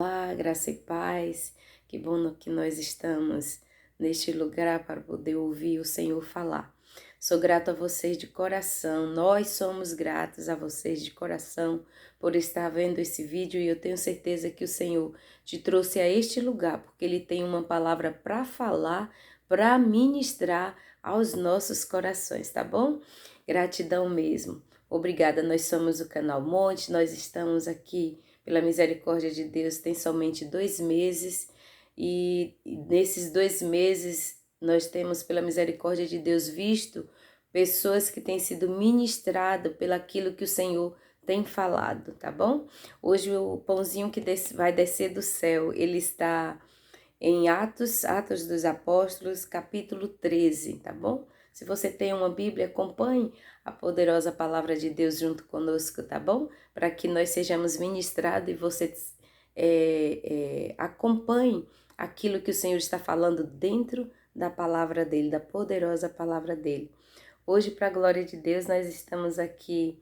Olá, graça e paz. Que bom que nós estamos neste lugar para poder ouvir o Senhor falar. Sou grato a vocês de coração. Nós somos gratos a vocês de coração por estar vendo esse vídeo e eu tenho certeza que o Senhor te trouxe a este lugar porque Ele tem uma palavra para falar, para ministrar aos nossos corações, tá bom? Gratidão mesmo. Obrigada. Nós somos o Canal Monte. Nós estamos aqui pela misericórdia de Deus, tem somente 2 meses e nesses 2 meses nós temos, pela misericórdia de Deus, visto pessoas que têm sido ministradas pelaquilo que o Senhor tem falado, tá bom? Hoje o pãozinho que vai descer do céu, ele está em Atos dos Apóstolos, capítulo 13, tá bom? Se você tem uma Bíblia, acompanhe a poderosa palavra de Deus junto conosco, tá bom? Para que nós sejamos ministrados e você acompanhe aquilo que o Senhor está falando dentro da palavra dele, da poderosa palavra dele. Hoje, para a glória de Deus, nós estamos aqui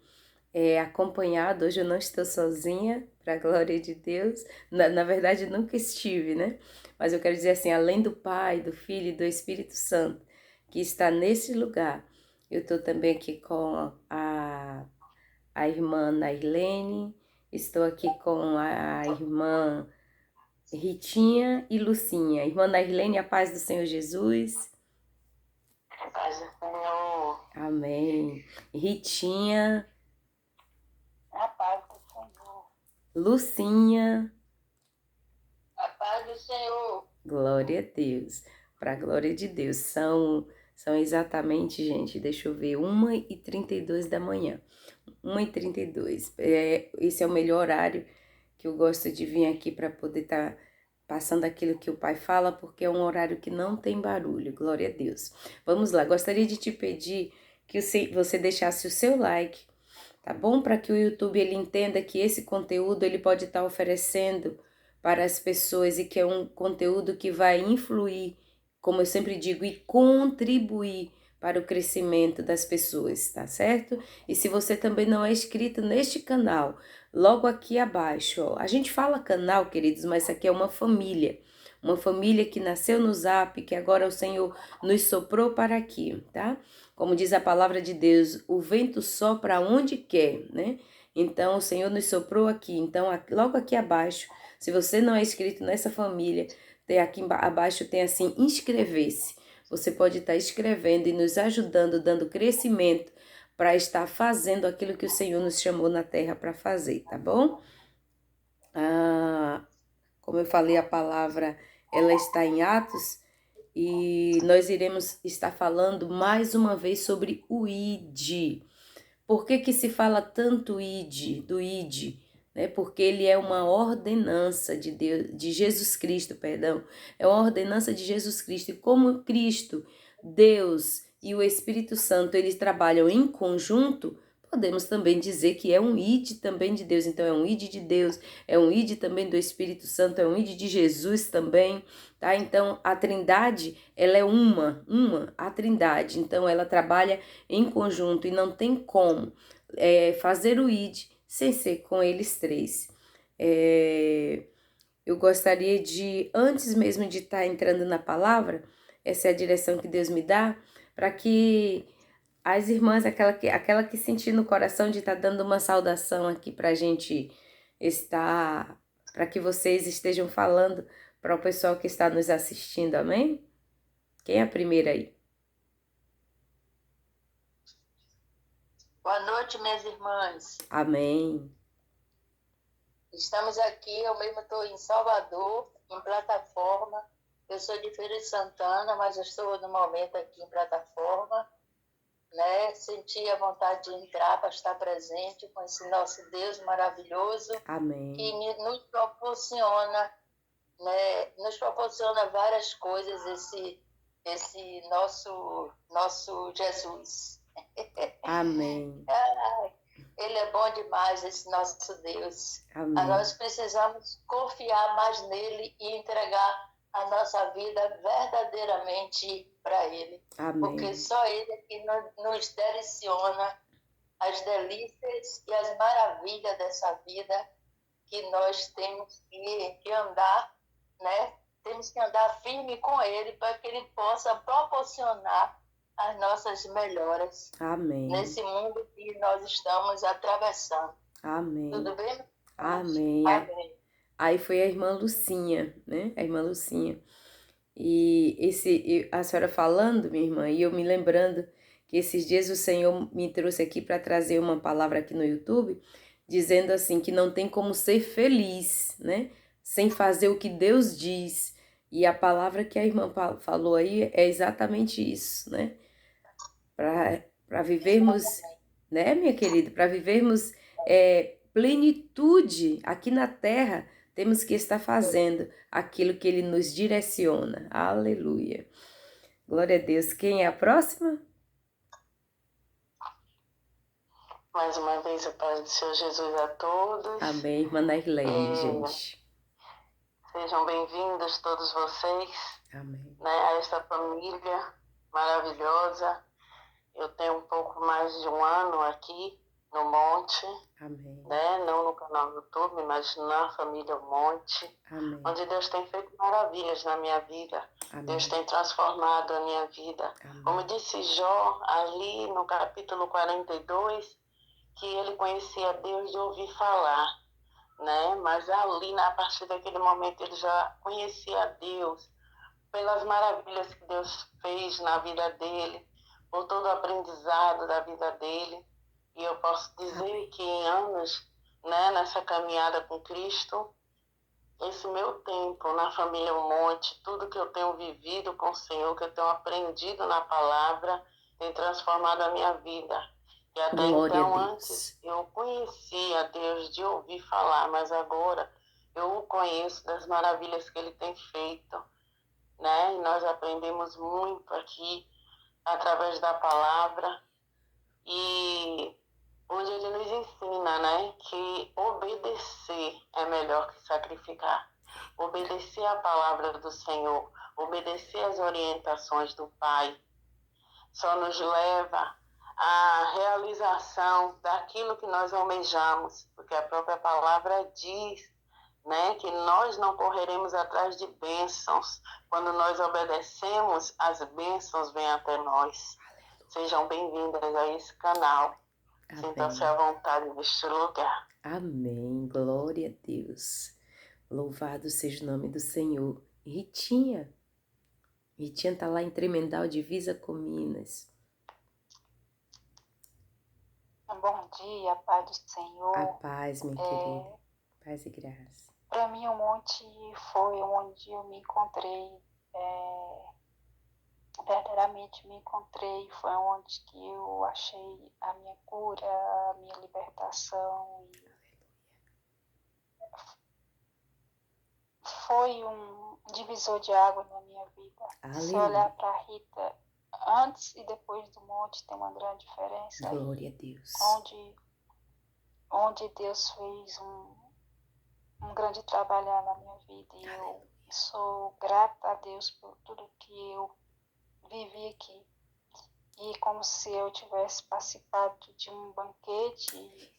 acompanhado. Hoje eu não estou sozinha, para a glória de Deus. Na verdade, nunca estive, né? Mas eu quero dizer assim, além do Pai, do Filho e do Espírito Santo, que está nesse lugar, eu estou também aqui com a irmã Nailene, estou aqui com a irmã Ritinha e Lucinha. Irmã Nailene, a paz do Senhor Jesus. A paz do Senhor. Amém. Ritinha, A paz do Senhor. Lucinha. A paz do Senhor. Glória a Deus. Para a glória de Deus. São exatamente, gente, deixa eu ver, 1h32 da manhã. 1h32. Esse é o melhor horário que eu gosto de vir aqui para poder estar passando aquilo que o Pai fala, porque é um horário que não tem barulho. Glória a Deus. Vamos lá, gostaria de te pedir que você deixasse o seu like, tá bom? Para que o YouTube ele entenda que esse conteúdo ele pode estar oferecendo para as pessoas e que é um conteúdo que vai influir, como eu sempre digo, e contribuir para o crescimento das pessoas, tá certo? E se você também não é inscrito neste canal, logo aqui abaixo, ó, a gente fala canal, queridos, mas isso aqui é uma família que nasceu no Zap, que agora o Senhor nos soprou para aqui, tá? Como diz a palavra de Deus, o vento sopra onde quer, né? Então o Senhor nos soprou aqui, então logo aqui abaixo, se você não é inscrito nessa família, tem aqui abaixo tem assim, inscrever-se. Você pode estar escrevendo e nos ajudando, dando crescimento para estar fazendo aquilo que o Senhor nos chamou na terra para fazer, tá bom? Como eu falei, a palavra ela está em Atos e nós iremos estar falando mais uma vez sobre o ID. Por que que se fala tanto ID, do ID? Porque ele é uma ordenança de Deus, de Jesus Cristo, perdão. É uma ordenança de Jesus Cristo. E como Cristo, Deus e o Espírito Santo, eles trabalham em conjunto, podemos também dizer que é um ID também de Deus. Então é um ID de Deus, é um ID também do Espírito Santo, é um ID de Jesus também, tá? Então a Trindade, ela é a Trindade. Então ela trabalha em conjunto e não tem como fazer o ID sem ser com eles três. Eu gostaria de, antes mesmo de estar entrando na palavra, essa é a direção que Deus me dá, para que as irmãs, aquela que sentir no coração de estar dando uma saudação aqui para a gente estar, para que vocês estejam falando para o pessoal que está nos assistindo, amém? Quem é a primeira aí? Boa noite, minhas irmãs. Amém. Estamos aqui, eu mesmo estou em Salvador, em plataforma. Eu sou de Feira de Santana, mas eu estou no momento aqui em plataforma, né? Senti a vontade de entrar para estar presente com esse nosso Deus maravilhoso. Amém. Que nos proporciona, né? Nos proporciona várias coisas esse nosso Jesus. Amém. Ele é bom demais, esse nosso Deus. Amém. Nós precisamos confiar mais nele e entregar a nossa vida verdadeiramente para ele. Amém. Porque só ele é que nos direciona as delícias e as maravilhas dessa vida que nós temos que andar, né? Temos que andar firme com Ele para que Ele possa proporcionar as nossas melhoras Amém. nesse mundo que nós estamos atravessando. Amém. Tudo bem? Amém. Amém. Aí foi a irmã Lucinha, né? A irmã Lucinha. A senhora falando, minha irmã, e eu me lembrando que esses dias o Senhor me trouxe aqui para trazer uma palavra aqui no YouTube, dizendo assim que não tem como ser feliz, né? Sem fazer o que Deus diz. E a palavra que a irmã falou aí é exatamente isso, né? Para vivermos, né, minha querida? Para vivermos plenitude aqui na terra, temos que estar fazendo aquilo que Ele nos direciona. Aleluia. Glória a Deus. Quem é a próxima? Mais uma vez, a paz do Senhor Jesus a todos. Amém, irmã Nailene, gente. Sejam bem-vindos todos vocês, Amém. né, a esta família maravilhosa. Eu tenho um pouco mais de um ano aqui no Monte, Amém. né, não no canal do YouTube, mas na família Monte, Amém. onde Deus tem feito maravilhas na minha vida. Amém. Deus tem transformado a minha vida. Amém. Como disse Jó ali no capítulo 42, que ele conhecia Deus de ouvir falar, né? Mas ali, a partir daquele momento, ele já conhecia Deus pelas maravilhas que Deus fez na vida dele, por todo o aprendizado da vida dele. E eu posso dizer que em anos, né, nessa caminhada com Cristo, esse meu tempo na família Monte, tudo que eu tenho vivido com o Senhor, que eu tenho aprendido na palavra, tem transformado a minha vida. E até Glória então, a Deus. antes, eu conhecia Deus de ouvir falar, mas agora eu o conheço das maravilhas que Ele tem feito, né? E nós aprendemos muito aqui através da palavra. E onde Ele nos ensina, né, que obedecer é melhor que sacrificar. Obedecer a palavra do Senhor, obedecer às orientações do Pai, só nos leva à realização daquilo que nós almejamos, porque a própria palavra diz, né, que nós não correremos atrás de bênçãos. Quando nós obedecemos, as bênçãos vêm até nós. Sejam bem-vindas a esse canal. Sintam-se à vontade neste lugar. Amém. Glória a Deus. Louvado seja o nome do Senhor. Ritinha. Ritinha está lá em Tremendal, divisa com Minas. Bom dia, paz do Senhor. A paz, minha querida. Paz e graça. Para mim, o monte foi onde eu me encontrei, verdadeiramente me encontrei, foi onde que eu achei a minha cura, a minha libertação. Foi um divisor de água na minha vida. Aleluia. Se olhar para a Rita, antes e depois do monte tem uma grande diferença. Glória a Deus. Onde Deus fez um grande trabalho na minha vida. E eu sou grata a Deus por tudo que eu vivi aqui. E como se eu tivesse participado de um banquete.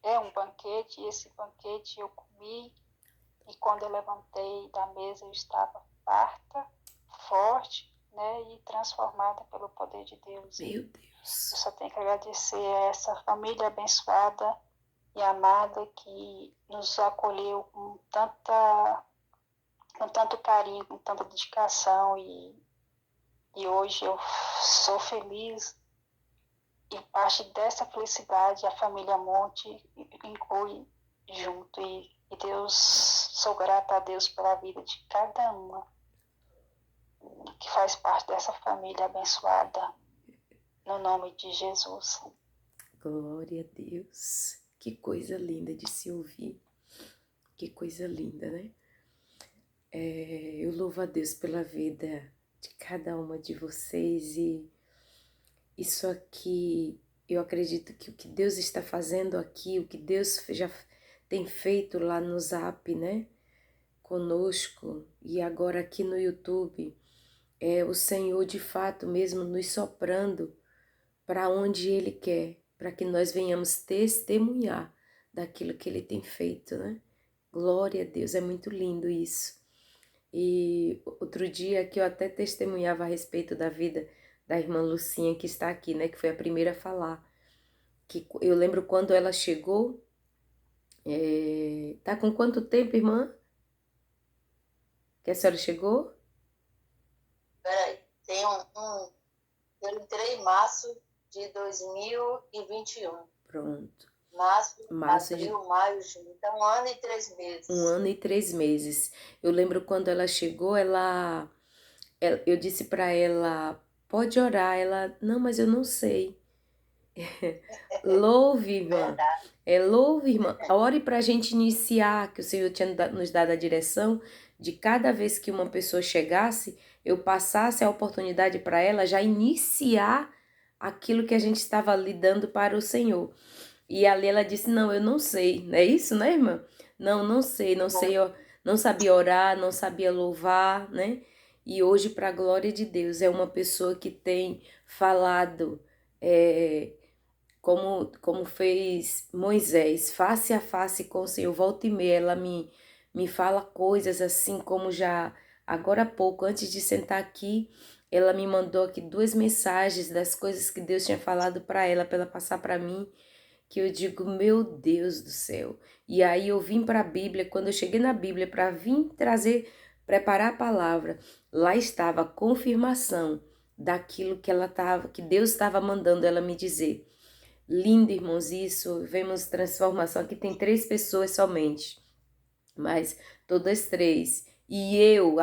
Um banquete, e esse banquete eu comi. E quando eu levantei da mesa, eu estava farta, forte, né, e transformada pelo poder de Deus. Meu Deus. Eu só tenho que agradecer a essa família abençoada e amada que nos acolheu com tanto carinho, com tanta dedicação. E hoje eu sou feliz. E parte dessa felicidade, a família Monte inclui junto. E Deus, sou grata a Deus pela vida de cada uma que faz parte dessa família abençoada, no nome de Jesus. Glória a Deus. Que coisa linda de se ouvir. Que coisa linda, né? Eu louvo a Deus pela vida de cada uma de vocês e isso aqui, eu acredito que o que Deus está fazendo aqui, o que Deus já tem feito lá no Zap, né? Conosco e agora aqui no YouTube, é o Senhor de fato mesmo nos soprando para onde Ele quer, para que nós venhamos testemunhar daquilo que Ele tem feito, né? Glória a Deus, é muito lindo isso. E outro dia que eu até testemunhava a respeito da vida da irmã Lucinha, que está aqui, né? Que foi a primeira a falar. Que eu lembro quando ela chegou. Tá com quanto tempo, irmã? Que a senhora chegou? Peraí, eu entrei em março de 2021. Pronto. Março, Março de abril, maio, junho. Então, 1 ano e 3 meses. 1 ano e 3 meses. Eu lembro quando ela chegou, eu disse para ela, pode orar. Ela, não, mas eu não sei. Louve, irmã. Verdade. Louve, irmã. Ore para a gente iniciar, que o Senhor tinha nos dado a direção de cada vez que uma pessoa chegasse, eu passasse a oportunidade para ela já iniciar aquilo que a gente estava lhe dando para o Senhor. E ali ela disse, não, eu não sei. Não é isso, né, irmã? Não, não sei, não sei, não sabia orar, não sabia louvar, né? E hoje, para a glória de Deus, é uma pessoa que tem falado, como fez Moisés, face a face com o Senhor. Volta e meia, ela me fala coisas assim como já, agora há pouco, antes de sentar aqui, ela me mandou aqui 2 mensagens das coisas que Deus tinha falado para ela passar para mim, que eu digo, meu Deus do céu. E aí eu vim para a Bíblia, quando eu cheguei na Bíblia para vir preparar a palavra, lá estava a confirmação daquilo que Deus estava mandando ela me dizer. Lindo, irmãos, isso, vemos transformação. Aqui tem 3 pessoas somente, mas todas 3. E eu,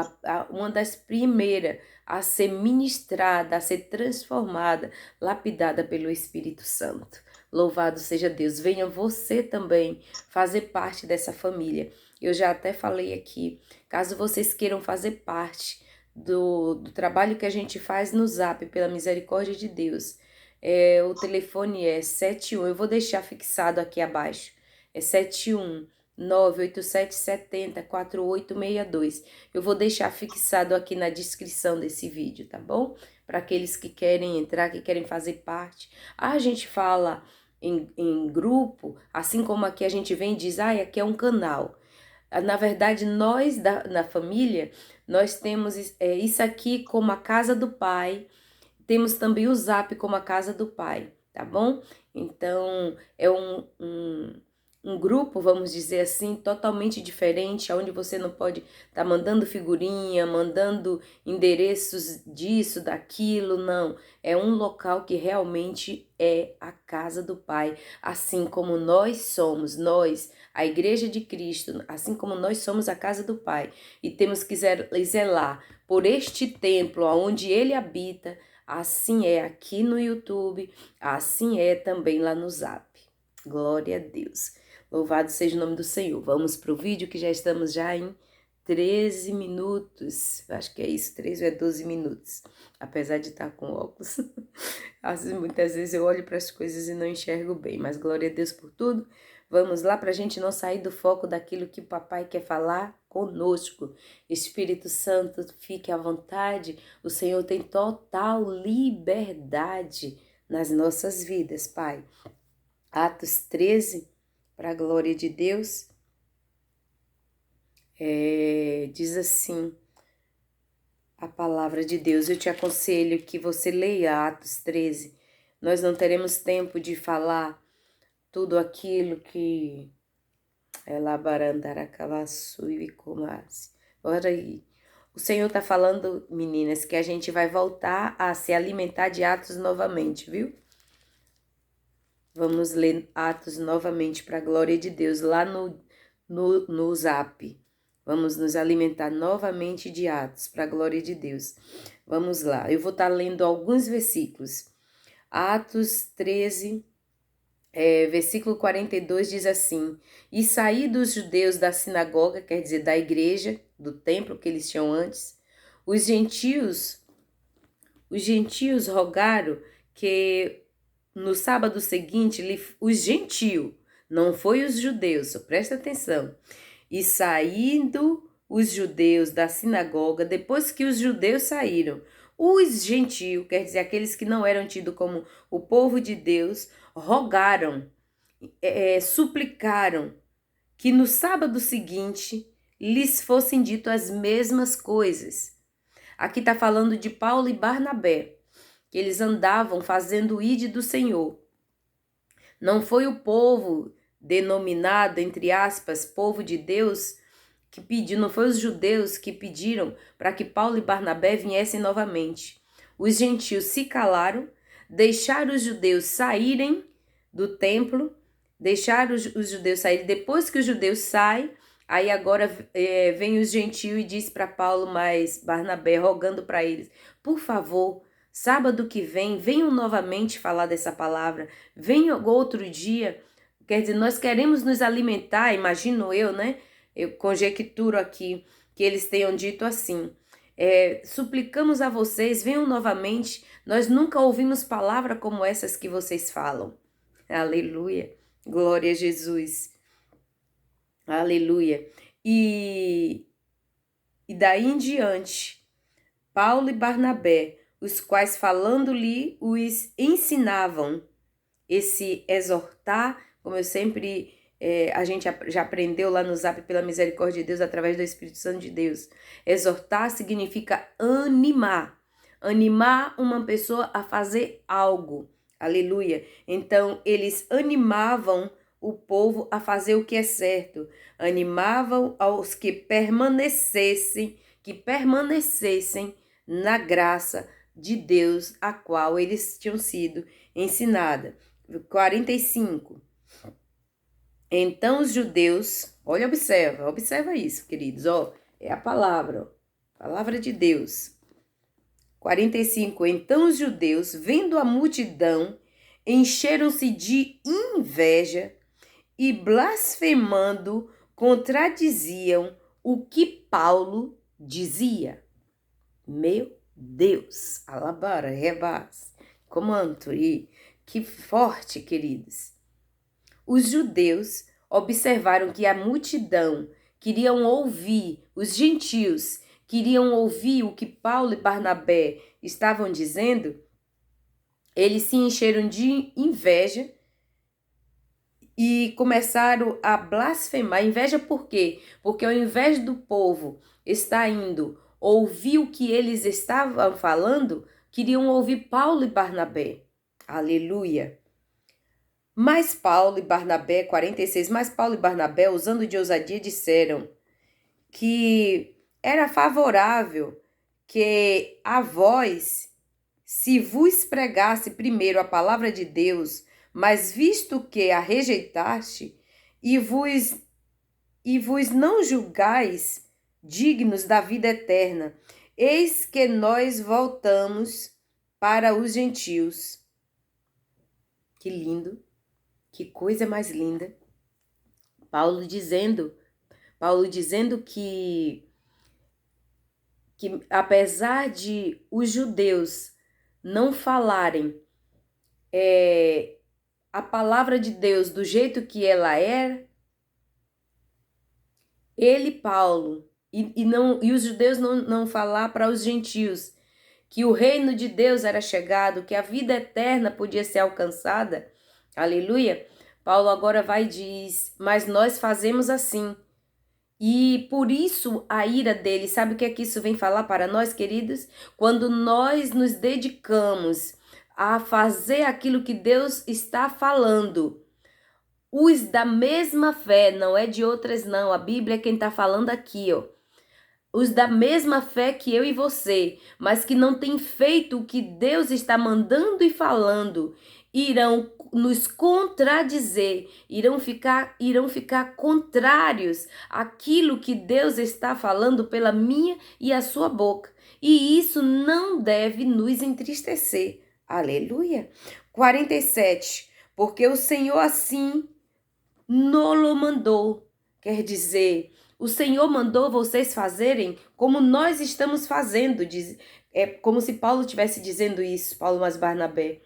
uma das primeiras a ser ministrada, a ser transformada, lapidada pelo Espírito Santo. Louvado seja Deus. Venha você também fazer parte dessa família. Eu já até falei aqui, caso vocês queiram fazer parte do trabalho que a gente faz no Zap, pela misericórdia de Deus, o telefone é 71, eu vou deixar fixado aqui abaixo, é 71 98770 4862. Eu vou deixar fixado aqui na descrição desse vídeo, tá bom? Para aqueles que querem entrar, que querem fazer parte. A gente fala em grupo, assim como aqui a gente vem e diz, aqui é um canal. Na verdade, nós na família, nós temos isso aqui como a casa do Pai. Temos também o Zap como a casa do Pai, tá bom? Então, é um grupo, vamos dizer assim, totalmente diferente, onde você não pode estar mandando figurinha, mandando endereços disso, daquilo, não. É um local que realmente é a casa do Pai, assim como nós somos, a Igreja de Cristo, assim como nós somos a casa do Pai, e temos que zelar por este templo onde Ele habita. Assim é aqui no YouTube, assim é também lá no Zap. Glória a Deus. Louvado seja o nome do Senhor. Vamos para o vídeo que já estamos já em 13 minutos. Acho que é isso, 13 ou 12 minutos. Apesar de estar com óculos. Muitas vezes eu olho para as coisas e não enxergo bem. Mas glória a Deus por tudo. Vamos lá para a gente não sair do foco daquilo que o papai quer falar conosco. Espírito Santo, fique à vontade. O Senhor tem total liberdade nas nossas vidas, Pai. Atos 13, para a glória de Deus, diz assim, a palavra de Deus. Eu te aconselho que você leia Atos 13. Nós não teremos tempo de falar tudo aquilo que Olha aí. O Senhor está falando, meninas, que a gente vai voltar a se alimentar de Atos novamente, viu? Vamos ler Atos novamente para a glória de Deus, lá no Zap. Vamos nos alimentar novamente de Atos para a glória de Deus. Vamos lá, eu vou estar lendo alguns versículos. Atos 13, versículo 42 diz assim: E saí dos judeus da sinagoga, quer dizer, da igreja, do templo que eles tinham antes, os gentios rogaram que no sábado seguinte, os gentios, não foi os judeus, só presta atenção. E saindo os judeus da sinagoga, depois que os judeus saíram, os gentios, quer dizer, aqueles que não eram tidos como o povo de Deus, rogaram suplicaram que no sábado seguinte lhes fossem dito as mesmas coisas. Aqui está falando de Paulo e Barnabé, que eles andavam fazendo o ide do Senhor. Não foi o povo denominado, entre aspas, povo de Deus, que pediu, não foi os judeus que pediram para que Paulo e Barnabé viessem novamente. Os gentios se calaram, deixaram os judeus saírem do templo, deixaram os judeus saírem. Depois que os judeus saem, aí agora vem os gentios e diz para Paulo mais Barnabé, rogando para eles, por favor, sábado que vem, venham novamente falar dessa palavra, venham outro dia. Quer dizer, nós queremos nos alimentar, imagino eu, né? Eu conjecturo aqui que eles tenham dito assim, suplicamos a vocês, venham novamente, nós nunca ouvimos palavra como essas que vocês falam. Aleluia, glória a Jesus, aleluia. E daí em diante, Paulo e Barnabé, os quais falando-lhe os ensinavam, esse exortar, como eu sempre... a gente já aprendeu lá no Zap, pela misericórdia de Deus, através do Espírito Santo de Deus. Exortar significa animar. Animar uma pessoa a fazer algo. Aleluia. Então, eles animavam o povo a fazer o que é certo. Animavam aos que permanecessem na graça de Deus, a qual eles tinham sido ensinados. 45. Então os judeus, olha, observa isso, queridos, é a palavra de Deus. 45, então os judeus, vendo a multidão, encheram-se de inveja e blasfemando, contradiziam o que Paulo dizia. Meu Deus, alabara, rebas, comando, e que forte, queridos. Os judeus observaram que a multidão queriam ouvir, os gentios queriam ouvir o que Paulo e Barnabé estavam dizendo. Eles se encheram de inveja e começaram a blasfemar. Inveja por quê? Porque ao invés do povo estar indo ouvir o que eles estavam falando, queriam ouvir Paulo e Barnabé. Aleluia! Mas Paulo e Barnabé, 46, mas Paulo e Barnabé, usando de ousadia, disseram que era favorável que a vós se vos pregasse primeiro a palavra de Deus, mas visto que a rejeitaste e vos não julgais dignos da vida eterna, eis que nós voltamos para os gentios. Que lindo! Que coisa mais linda. Paulo dizendo que apesar de os judeus não falarem a palavra de Deus do jeito que ela era, ele, Paulo, e os judeus não falar para os gentios que o reino de Deus era chegado, que a vida eterna podia ser alcançada, aleluia, Paulo agora vai e diz, mas nós fazemos assim. E por isso a ira dele, sabe o que é que isso vem falar para nós, queridos? Quando nós nos dedicamos a fazer aquilo que Deus está falando, os da mesma fé, não é de outras não, a Bíblia é quem está falando aqui, os da mesma fé que eu e você, mas que não têm feito o que Deus está mandando e falando, irão nos contradizer, irão ficar contrários àquilo que Deus está falando pela minha e a sua boca. E isso não deve nos entristecer. Aleluia. 47. Porque o Senhor assim nolo mandou. Quer dizer, o Senhor mandou vocês fazerem como nós estamos fazendo. É como se Paulo estivesse dizendo isso, Paulo mais Barnabé.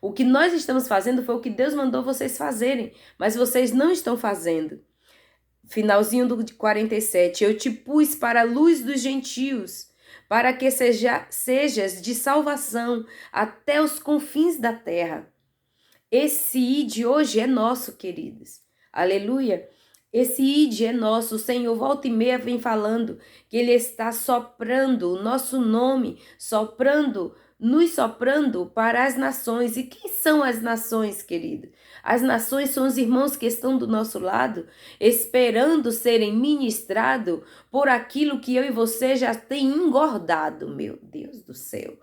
O que nós estamos fazendo foi o que Deus mandou vocês fazerem, mas vocês não estão fazendo. Finalzinho do 47. Eu te pus para a luz dos gentios, para que sejas de salvação até os confins da terra. Esse ide hoje é nosso, queridos. Aleluia. Esse ide é nosso. O Senhor volta e meia vem falando que Ele está soprando o nosso nome, nos soprando para as nações. E quem são as nações, querido? As nações são os irmãos que estão do nosso lado, esperando serem ministrados por aquilo que eu e você já tem engordado. Meu Deus do céu.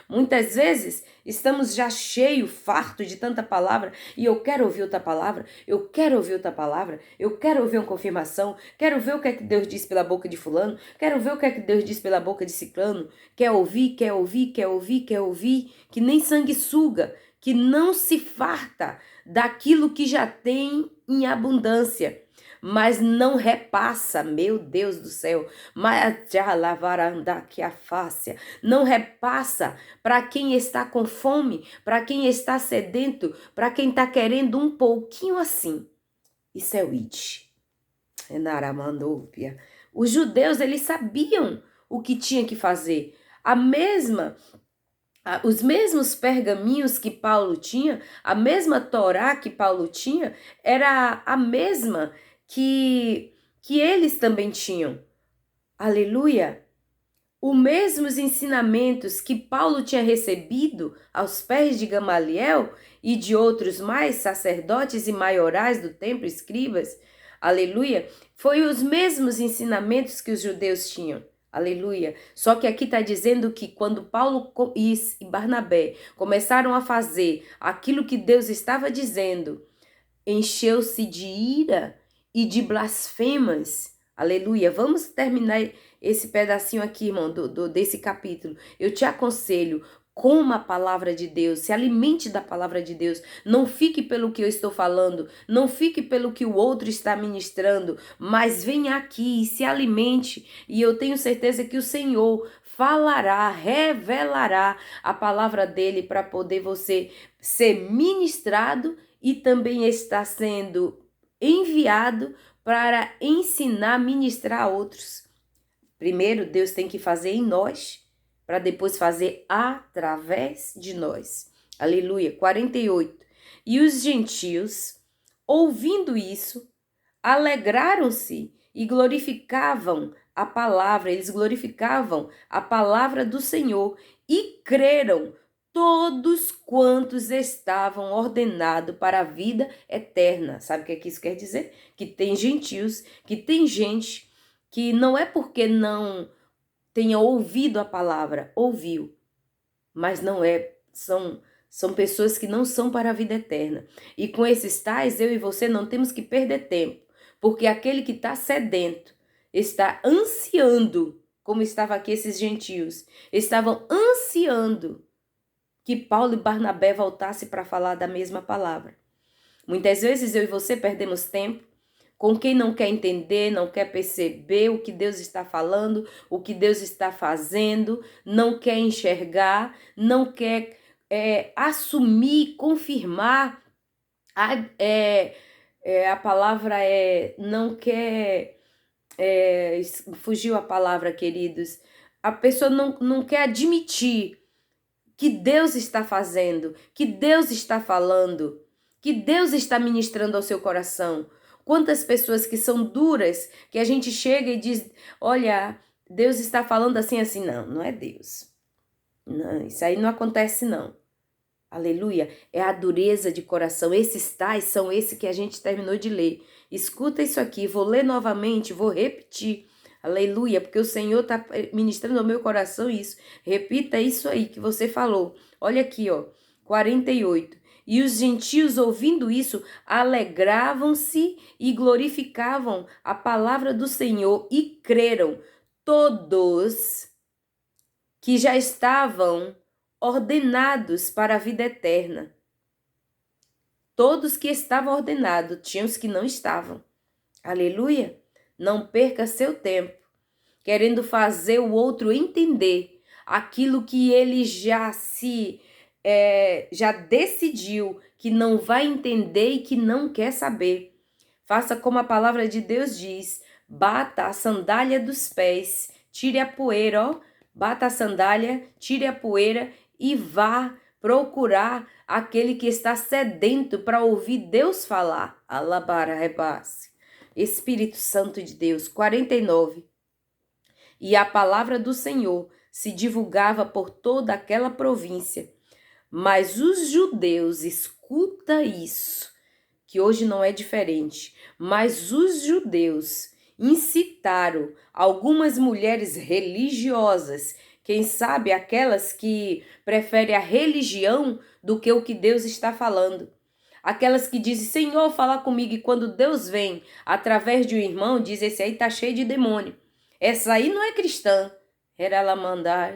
Muitas vezes estamos já cheio, farto de tanta palavra e eu quero ouvir outra palavra, eu quero ouvir outra palavra, eu quero ouvir uma confirmação, quero ver o que é que Deus diz pela boca de fulano, quero ver o que é que Deus diz pela boca de ciclano, quer ouvir, quer ouvir, quer ouvir, quer ouvir, que nem sanguessuga, que não se farta daquilo que já tem em abundância, mas não repassa, meu Deus do céu, mas já lavaranda que a fácia, não repassa para quem está com fome, para quem está sedento, para quem está querendo um pouquinho assim. Isso é o id. Enaramandopia. Os judeus, eles sabiam o que tinha que fazer. Os mesmos pergaminhos que Paulo tinha, a mesma Torá que Paulo tinha, era a mesma que eles também tinham. Aleluia! Os mesmos ensinamentos que Paulo tinha recebido aos pés de Gamaliel e de outros mais sacerdotes e maiorais do templo, escribas, aleluia, foi os mesmos ensinamentos que os judeus tinham. Aleluia. Só que aqui está dizendo que quando Paulo e Barnabé começaram a fazer aquilo que Deus estava dizendo, encheu-se de ira e de blasfemas. Aleluia. Vamos terminar esse pedacinho aqui, irmão, desse capítulo. Eu te aconselho, coma a palavra de Deus, se alimente da palavra de Deus. Não fique pelo que eu estou falando, não fique pelo que o outro está ministrando, mas venha aqui e se alimente. E eu tenho certeza que o Senhor falará, revelará a palavra dele para poder você ser ministrado e também está sendo enviado para ensinar, ministrar a outros. Primeiro, Deus tem que fazer em nós, para depois fazer através de nós. Aleluia. 48. E os gentios, ouvindo isso, alegraram-se e glorificavam a palavra, eles glorificavam a palavra do Senhor e creram todos quantos estavam ordenados para a vida eterna. Sabe o que isso quer dizer? Que tem gentios, que tem gente que não é porque não tenha ouvido a palavra, ouviu, mas não é, são pessoas que não são para a vida eterna. E com esses tais, eu e você não temos que perder tempo, porque aquele que está sedento, está ansiando, como estavam aqui esses gentios, estavam ansiando que Paulo e Barnabé voltassem para falar da mesma palavra. Muitas vezes eu e você perdemos tempo com quem não quer entender, não quer perceber o que Deus está falando, o que Deus está fazendo, não quer enxergar, não quer assumir, confirmar. A palavra não quer... fugiu a palavra, queridos. A pessoa não quer admitir que Deus está fazendo, que Deus está falando, que Deus está ministrando ao seu coração. Quantas pessoas que são duras, que a gente chega e diz, olha, Deus está falando assim, assim. Não, não é Deus. Não, isso aí não acontece não. Aleluia. É a dureza de coração. Esses tais são esses que a gente terminou de ler. Escuta isso aqui, vou ler novamente, vou repetir. Aleluia, porque o Senhor está ministrando ao meu coração isso. Repita isso aí que você falou. Olha aqui, ó, 48. E os gentios, ouvindo isso, alegravam-se e glorificavam a palavra do Senhor e creram todos que já estavam ordenados para a vida eterna. Todos que estavam ordenados, tinham os que não estavam. Aleluia. Não perca seu tempo querendo fazer o outro entender aquilo que ele já decidiu que não vai entender e que não quer saber. Faça como a palavra de Deus diz, bata a sandália dos pés, tire a poeira, ó, bata a sandália, tire a poeira e vá procurar aquele que está sedento para ouvir Deus falar. Alabara rebasse. Espírito Santo de Deus. 49. E a palavra do Senhor se divulgava por toda aquela província. Mas os judeus, escuta isso, que hoje não é diferente, mas os judeus incitaram algumas mulheres religiosas, quem sabe aquelas que preferem a religião do que o que Deus está falando. Aquelas que dizem, Senhor, fala comigo, e quando Deus vem através de um irmão, diz, esse aí tá cheio de demônio. Essa aí não é cristã. Era ela mandar.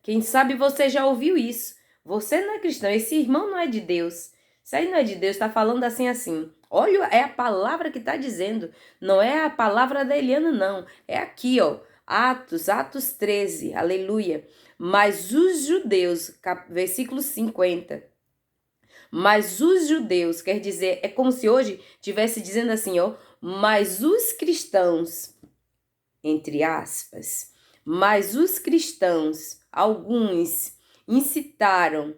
Quem sabe você já ouviu isso. Você não é cristão, esse irmão não é de Deus. Isso aí não é de Deus, está falando assim. Olha, é a palavra que está dizendo. Não é a palavra da Eliana, não. É aqui, ó. Atos 13, aleluia. Mas os judeus, versículo 50. Mas os judeus, quer dizer, é como se hoje estivesse dizendo assim, ó. Mas os cristãos, entre aspas, mas os cristãos, alguns, incitaram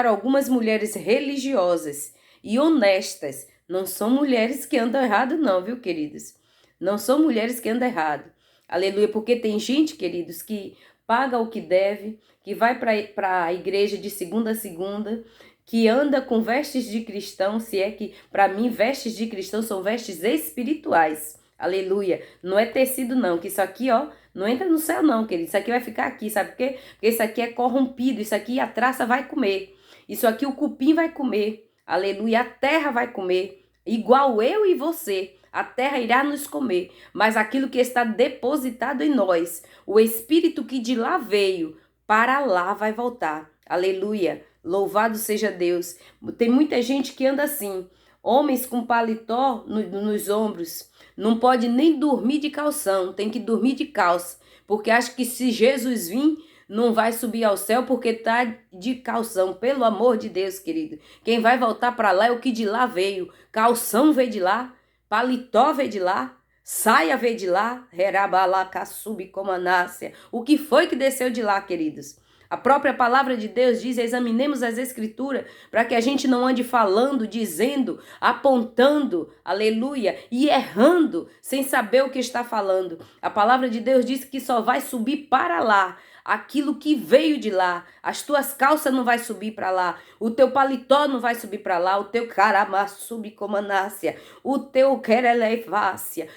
algumas mulheres religiosas e honestas. Não são mulheres que andam errado não, viu, queridos? Não são mulheres que andam errado. Aleluia, porque tem gente, queridos, que paga o que deve, que vai para a igreja de segunda a segunda, que anda com vestes de cristão, se é que, para mim, vestes de cristão são vestes espirituais. Aleluia. Não é tecido não, que isso aqui, ó, não entra no céu não, querido. Isso aqui vai ficar aqui, sabe por quê? Porque isso aqui é corrompido, isso aqui a traça vai comer. Isso aqui o cupim vai comer. Aleluia. A terra vai comer. Igual eu e você. A terra irá nos comer. Mas aquilo que está depositado em nós, o Espírito que de lá veio, para lá vai voltar. Aleluia. Louvado seja Deus. Tem muita gente que anda assim. Homens com paletó nos ombros. Não pode nem dormir de calção, tem que dormir de calça, porque acha que se Jesus vir, não vai subir ao céu porque tá de calção. Pelo amor de Deus, querido. Quem vai voltar para lá é o que de lá veio. Calção veio de lá, paletó veio de lá, saia veio de lá, herabalacaçubicomanácia. O que foi que desceu de lá, queridos? A própria palavra de Deus diz, examinemos as escrituras, para que a gente não ande falando, dizendo, apontando, aleluia, e errando, sem saber o que está falando. A palavra de Deus diz que só vai subir para lá aquilo que veio de lá. As tuas calças não vai subir para lá, o teu paletó não vai subir para lá, o teu caramassubicomanácia, o teu querelevácia,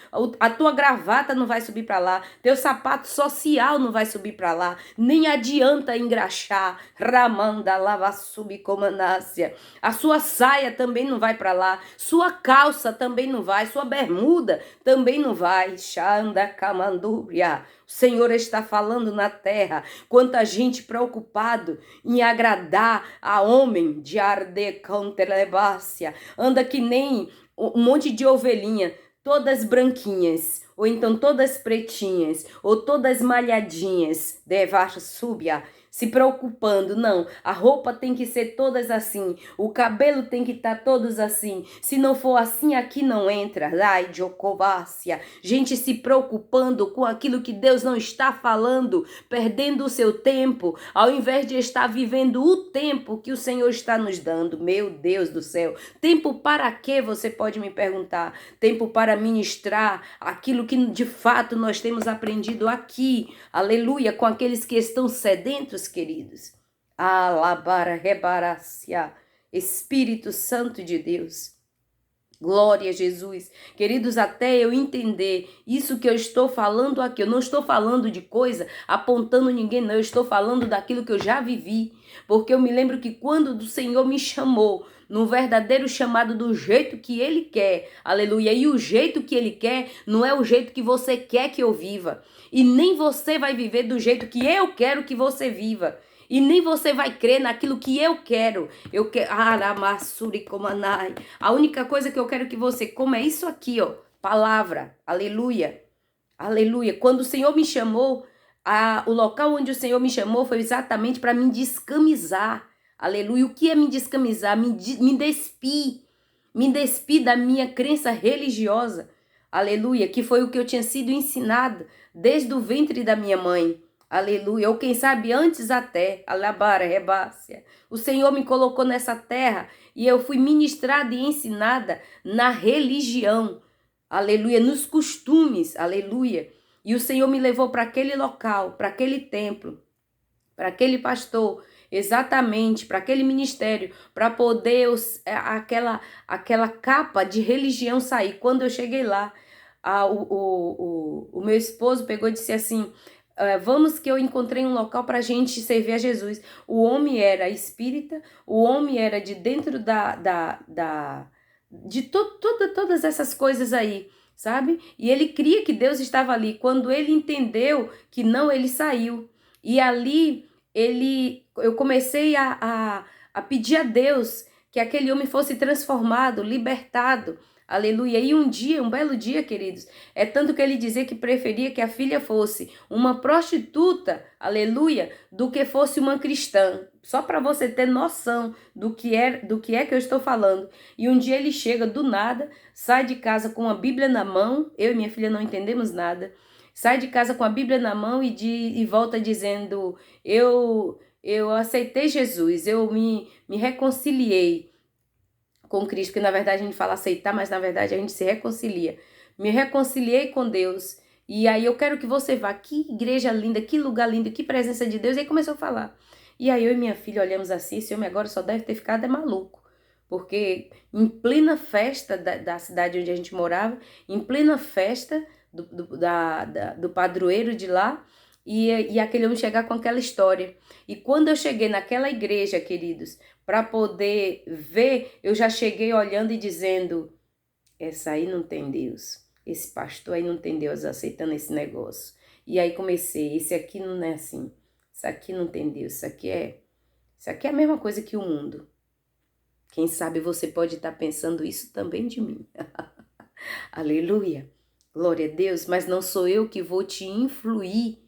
a tua gravata não vai subir para lá, teu sapato social não vai subir para lá, nem adianta engraxar, ramanda lavassubicomanácia, a sua saia também não vai para lá, sua calça também não vai, sua bermuda também não vai, xanda camandúria. O Senhor está falando na terra. Quanta gente preocupado em agradar a homem de ardecantelebácia. Anda que nem um monte de ovelhinha, todas branquinhas, ou então todas pretinhas, ou todas malhadinhas, devacha súbia, se preocupando. Não, a roupa tem que ser todas assim, o cabelo tem que estar todos assim, se não for assim aqui não entra. Ai, jocovácia, gente se preocupando com aquilo que Deus não está falando, perdendo o seu tempo, ao invés de estar vivendo o tempo que o Senhor está nos dando. Meu Deus do céu, tempo para quê, você pode me perguntar? Tempo para ministrar aquilo que de fato nós temos aprendido aqui, aleluia, com aqueles que estão sedentos, queridos. Alabara rebarácia, Espírito Santo de Deus. Glória a Jesus. Queridos, até eu entender isso que eu estou falando aqui, eu não estou falando de coisa apontando ninguém, não, eu estou falando daquilo que eu já vivi, porque eu me lembro que quando o Senhor me chamou, no verdadeiro chamado do jeito que Ele quer, aleluia, e o jeito que Ele quer não é o jeito que você quer que eu viva, e nem você vai viver do jeito que eu quero que você viva, e nem você vai crer naquilo que eu quero. Eu quero. A única coisa que eu quero que você coma é isso aqui, ó. Palavra. Aleluia. Aleluia. Quando o Senhor me chamou, o local onde o Senhor me chamou foi exatamente para me descamisar. Aleluia. O que é me descamisar? Me despir. Me despir da minha crença religiosa. Aleluia. Que foi o que eu tinha sido ensinado desde o ventre da minha mãe. aleluia, ou quem sabe antes até, alabara, rebácia. O Senhor me colocou nessa terra e eu fui ministrada e ensinada na religião, aleluia, nos costumes, aleluia. E o Senhor me levou para aquele local, para aquele templo, para aquele pastor, exatamente, para aquele ministério, para poder aquela capa de religião sair. Quando eu cheguei lá, o meu esposo pegou e disse assim, vamos que eu encontrei um local para a gente servir a Jesus. O homem era espírita, o homem era de dentro de todas essas coisas aí, sabe? E ele cria que Deus estava ali. Quando ele entendeu que não, ele saiu. E ali eu comecei a pedir a Deus que aquele homem fosse transformado, libertado, aleluia. E um belo dia, queridos, é tanto que ele dizia que preferia que a filha fosse uma prostituta, aleluia, do que fosse uma cristã. Só para você ter noção do que é que eu estou falando. E um dia ele chega do nada, sai de casa com a Bíblia na mão, eu e minha filha não entendemos nada, sai de casa com a Bíblia na mão e volta dizendo, eu aceitei Jesus, eu me reconciliei com Cristo, que na verdade a gente fala aceitar, mas na verdade a gente se reconcilia. Me reconciliei com Deus, e aí eu quero que você vá, que igreja linda, que lugar lindo, que presença de Deus, e aí começou a falar. E aí eu e minha filha olhamos assim, esse homem agora só deve ter ficado maluco, porque em plena festa da cidade onde a gente morava, em plena festa do padroeiro de lá, e aquele homem chegar com aquela história. E quando eu cheguei naquela igreja, queridos, para poder ver, eu já cheguei olhando e dizendo, essa aí não tem Deus, esse pastor aí não tem Deus aceitando esse negócio. E aí comecei, esse aqui não é assim, isso aqui não tem Deus, isso aqui é a mesma coisa que o mundo. Quem sabe você pode estar pensando isso também de mim. Aleluia, glória a Deus, mas não sou eu que vou te influenciar,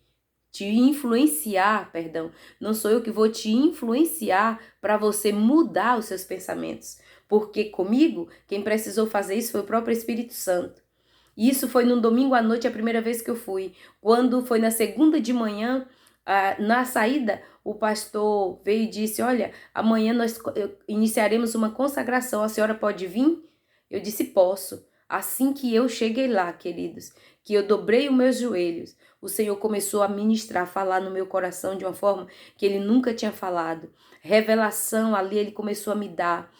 não sou eu que vou te influenciar para você mudar os seus pensamentos, porque comigo, quem precisou fazer isso foi o próprio Espírito Santo. E isso foi num domingo à noite, a primeira vez que eu fui. Quando foi na segunda de manhã, na saída, o pastor veio e disse, olha, amanhã nós iniciaremos uma consagração, a senhora pode vir? Eu disse, posso. Assim que eu cheguei lá, queridos, que eu dobrei os meus joelhos, o Senhor começou a ministrar, a falar no meu coração de uma forma que Ele nunca tinha falado. Revelação ali Ele começou a me dar.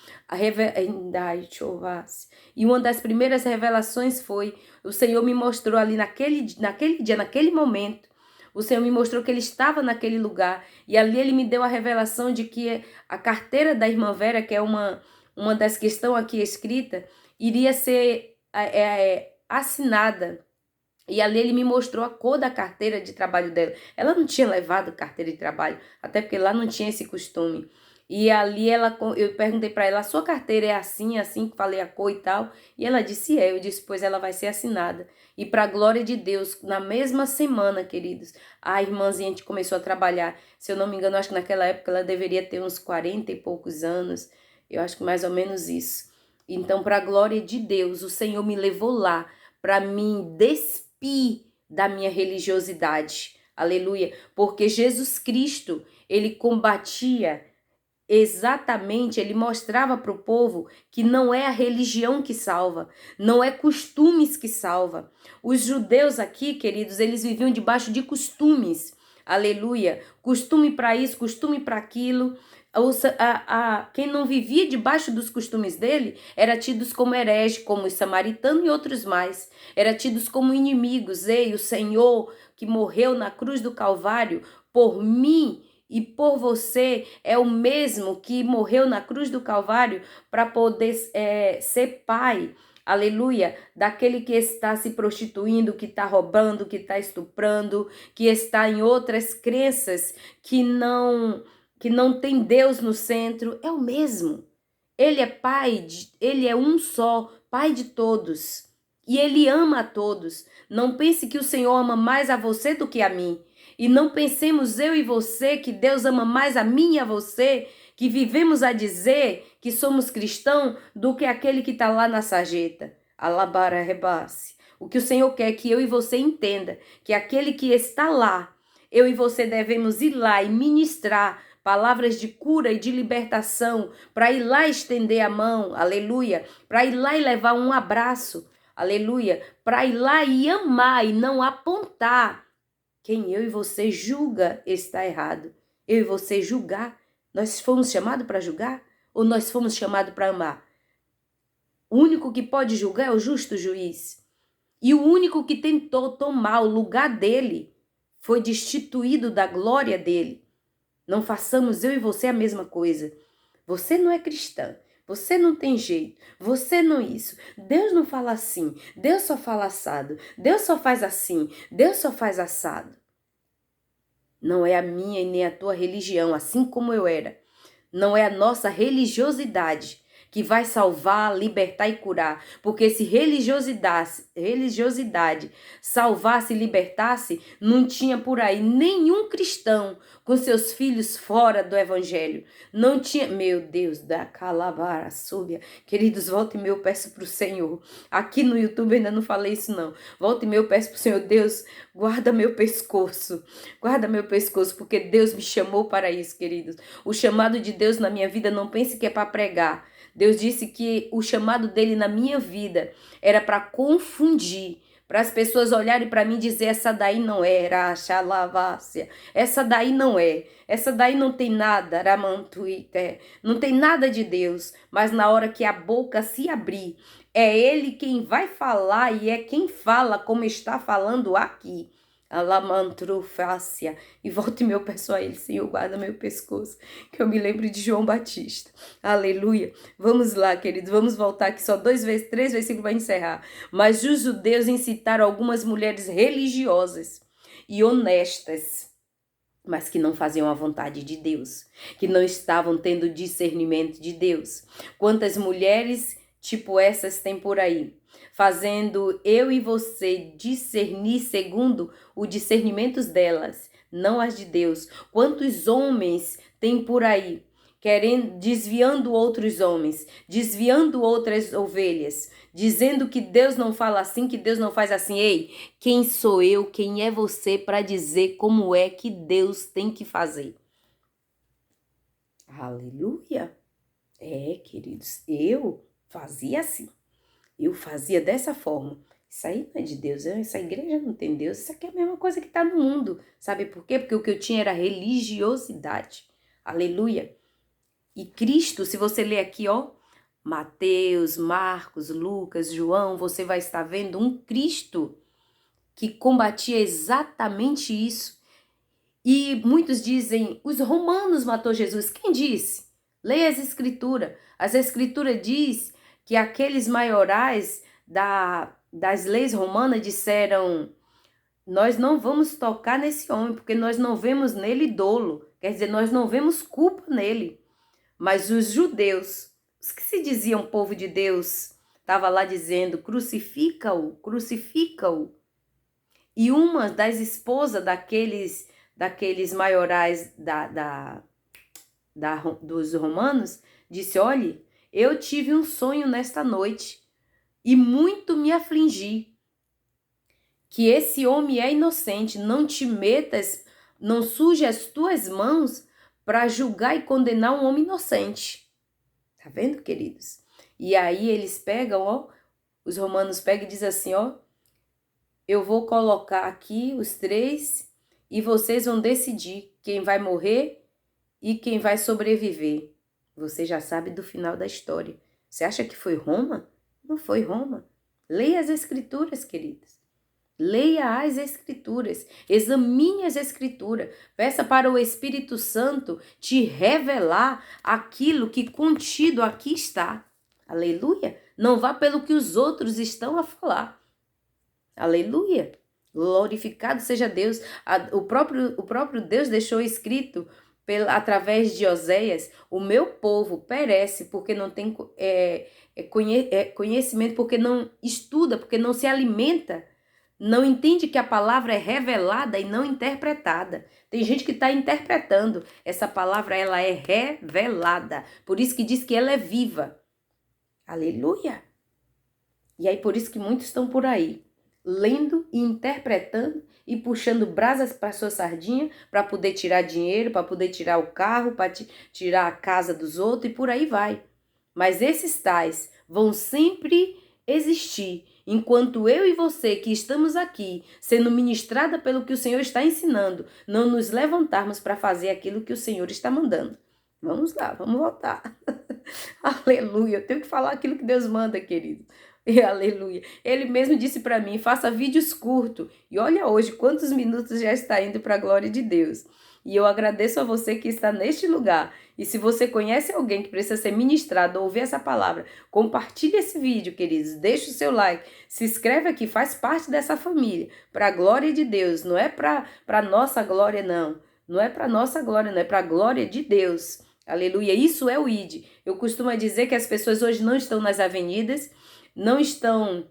E uma das primeiras revelações foi, o Senhor me mostrou ali naquele dia, naquele momento, o Senhor me mostrou que Ele estava naquele lugar. E ali Ele me deu a revelação de que a carteira da irmã Vera, que é uma das que estão aqui escritas, iria ser assinada. E ali ele me mostrou a cor da carteira de trabalho dela. Ela não tinha levado carteira de trabalho, até porque lá não tinha esse costume. E ali eu perguntei para ela, a sua carteira é assim, assim, que falei a cor e tal. E ela disse, eu disse, pois ela vai ser assinada. E para a glória de Deus, na mesma semana, queridos, a irmãzinha começou a trabalhar. Se eu não me engano, acho que naquela época ela deveria ter uns 40 e poucos anos. Eu acho que mais ou menos isso. Então, para a glória de Deus, o Senhor me levou lá para me despir da minha religiosidade. Aleluia. Porque Jesus Cristo, Ele combatia exatamente, Ele mostrava para o povo que não é a religião que salva, não é costumes que salva. Os judeus aqui, queridos, eles viviam debaixo de costumes. Aleluia. Costume para isso, costume para aquilo. Quem não vivia debaixo dos costumes dele era tidos como herege, como os samaritanos e outros mais. Era tidos como inimigos. Ei, o Senhor que morreu na cruz do Calvário por mim e por você é o mesmo que morreu na cruz do Calvário para poder ser pai, aleluia, daquele que está se prostituindo, que está roubando, que está estuprando, que está em outras crenças, que não tem Deus no centro, é o mesmo. Ele é pai, ele é um só, pai de todos. E ele ama a todos. Não pense que o Senhor ama mais a você do que a mim. E não pensemos eu e você que Deus ama mais a mim e a você, que vivemos a dizer que somos cristãos, do que aquele que está lá na sarjeta. Alabara rebasse. O que o Senhor quer que eu e você entenda, que aquele que está lá, Eu e você devemos ir lá e ministrar palavras de cura e de libertação, para ir lá estender a mão, aleluia, para ir lá e levar um abraço, aleluia, para ir lá e amar e não apontar quem eu e você julga está errado. Eu e você julgar. Nós fomos chamados para julgar ou nós fomos chamados para amar? O único que pode julgar é o justo juiz. E o único que tentou tomar o lugar dele foi destituído da glória dele. Não façamos eu e você a mesma coisa. Você não é cristã. Você não tem jeito. Você não isso. Deus não fala assim. Deus só fala assado. Deus só faz assim. Deus só faz assado. Não é a minha e nem a tua religião, assim como eu era. Não é a nossa religiosidade que vai salvar, libertar e curar. Porque se religiosidade salvasse e libertasse, não tinha por aí nenhum cristão com seus filhos fora do evangelho. Não tinha, meu Deus, da calavara, súbia. Queridos, volta e meia eu peço para o Senhor. Aqui no YouTube eu ainda não falei isso não. Volta e meia eu peço para o Senhor, Deus, guarda meu pescoço. Guarda meu pescoço, porque Deus me chamou para isso, queridos. O chamado de Deus na minha vida, não pense que é para pregar. Deus disse que o chamado dele na minha vida era para confundir, para as pessoas olharem para mim e dizer, essa daí não era, xalavácia, essa daí não é, essa daí não tem nada, ramantuité, não tem nada de Deus, mas na hora que a boca se abrir, é ele quem vai falar e é quem fala como está falando aqui. Alamantruфácia. E volta e meu peço a ele, Senhor, guarda meu pescoço, que eu me lembro de João Batista. Aleluia. Vamos lá, queridos, vamos voltar aqui só 3 versículos para encerrar. Mas os judeus incitaram algumas mulheres religiosas e honestas, mas que não faziam a vontade de Deus, que não estavam tendo discernimento de Deus. Quantas mulheres tipo essas tem por aí? Fazendo eu e você discernir segundo o discernimento delas, não as de Deus. Quantos homens tem por aí, querendo, desviando outros homens, desviando outras ovelhas, dizendo que Deus não fala assim, que Deus não faz assim. Ei, quem sou eu, quem é você para dizer como é que Deus tem que fazer? Aleluia! É, queridos, eu fazia assim. Eu fazia dessa forma. Isso aí não é de Deus, essa igreja não tem Deus, isso aqui é a mesma coisa que está no mundo. Sabe por quê? Porque o que eu tinha era religiosidade. Aleluia. E Cristo, se você ler aqui, ó, Mateus, Marcos, Lucas, João, você vai estar vendo um Cristo que combatia exatamente isso. E muitos dizem, os romanos matou Jesus. Quem disse? Leia as escrituras. As escrituras diz que aqueles maiorais das leis romanas disseram, nós não vamos tocar nesse homem, porque nós não vemos nele dolo. Quer dizer, nós não vemos culpa nele. Mas os judeus, os que se diziam povo de Deus, estavam lá dizendo, crucifica-o, crucifica-o. E uma das esposas daqueles maiorais dos romanos disse, olhe, eu tive um sonho nesta noite e muito me afligi, que esse homem é inocente, não te metas, não suje as tuas mãos para julgar e condenar um homem inocente. Tá vendo, queridos? E aí eles pegam, ó, os romanos pegam e dizem assim, ó, eu vou colocar aqui os 3 e vocês vão decidir quem vai morrer e quem vai sobreviver. Você já sabe do final da história. Você acha que foi Roma? Não foi Roma. Leia as escrituras, queridos. Leia as escrituras. Examine as escrituras. Peça para o Espírito Santo te revelar aquilo que contido aqui está. Aleluia. Não vá pelo que os outros estão a falar. Aleluia. Glorificado seja Deus. O próprio Deus deixou escrito através de Oséias, o meu povo perece porque não tem conhecimento, porque não estuda, porque não se alimenta, não entende que a palavra é revelada e não interpretada. Tem gente que está interpretando. Essa palavra, ela é revelada. Por isso que diz que ela é viva. Aleluia! E aí por isso que muitos estão por aí, lendo e interpretando e puxando brasas para sua sardinha para poder tirar dinheiro, para poder tirar o carro, para tirar a casa dos outros e por aí vai. Mas esses tais vão sempre existir enquanto eu e você que estamos aqui sendo ministrada pelo que o Senhor está ensinando, não nos levantarmos para fazer aquilo que o Senhor está mandando. Vamos lá, vamos voltar. Aleluia, eu tenho que falar aquilo que Deus manda, querido. E aleluia. Ele mesmo disse para mim, faça vídeos curtos. E olha hoje quantos minutos já está indo para a glória de Deus. E eu agradeço a você que está neste lugar. E se você conhece alguém que precisa ser ministrado ou ouvir essa palavra, compartilhe esse vídeo, queridos. Deixe o seu like. Se inscreve aqui, faz parte dessa família. Para a glória de Deus. Não é para nossa glória, não. Não é para nossa glória, não. É para a glória de Deus. Aleluia. Isso é o ID. Eu costumo dizer que as pessoas hoje não estão nas avenidas, não estão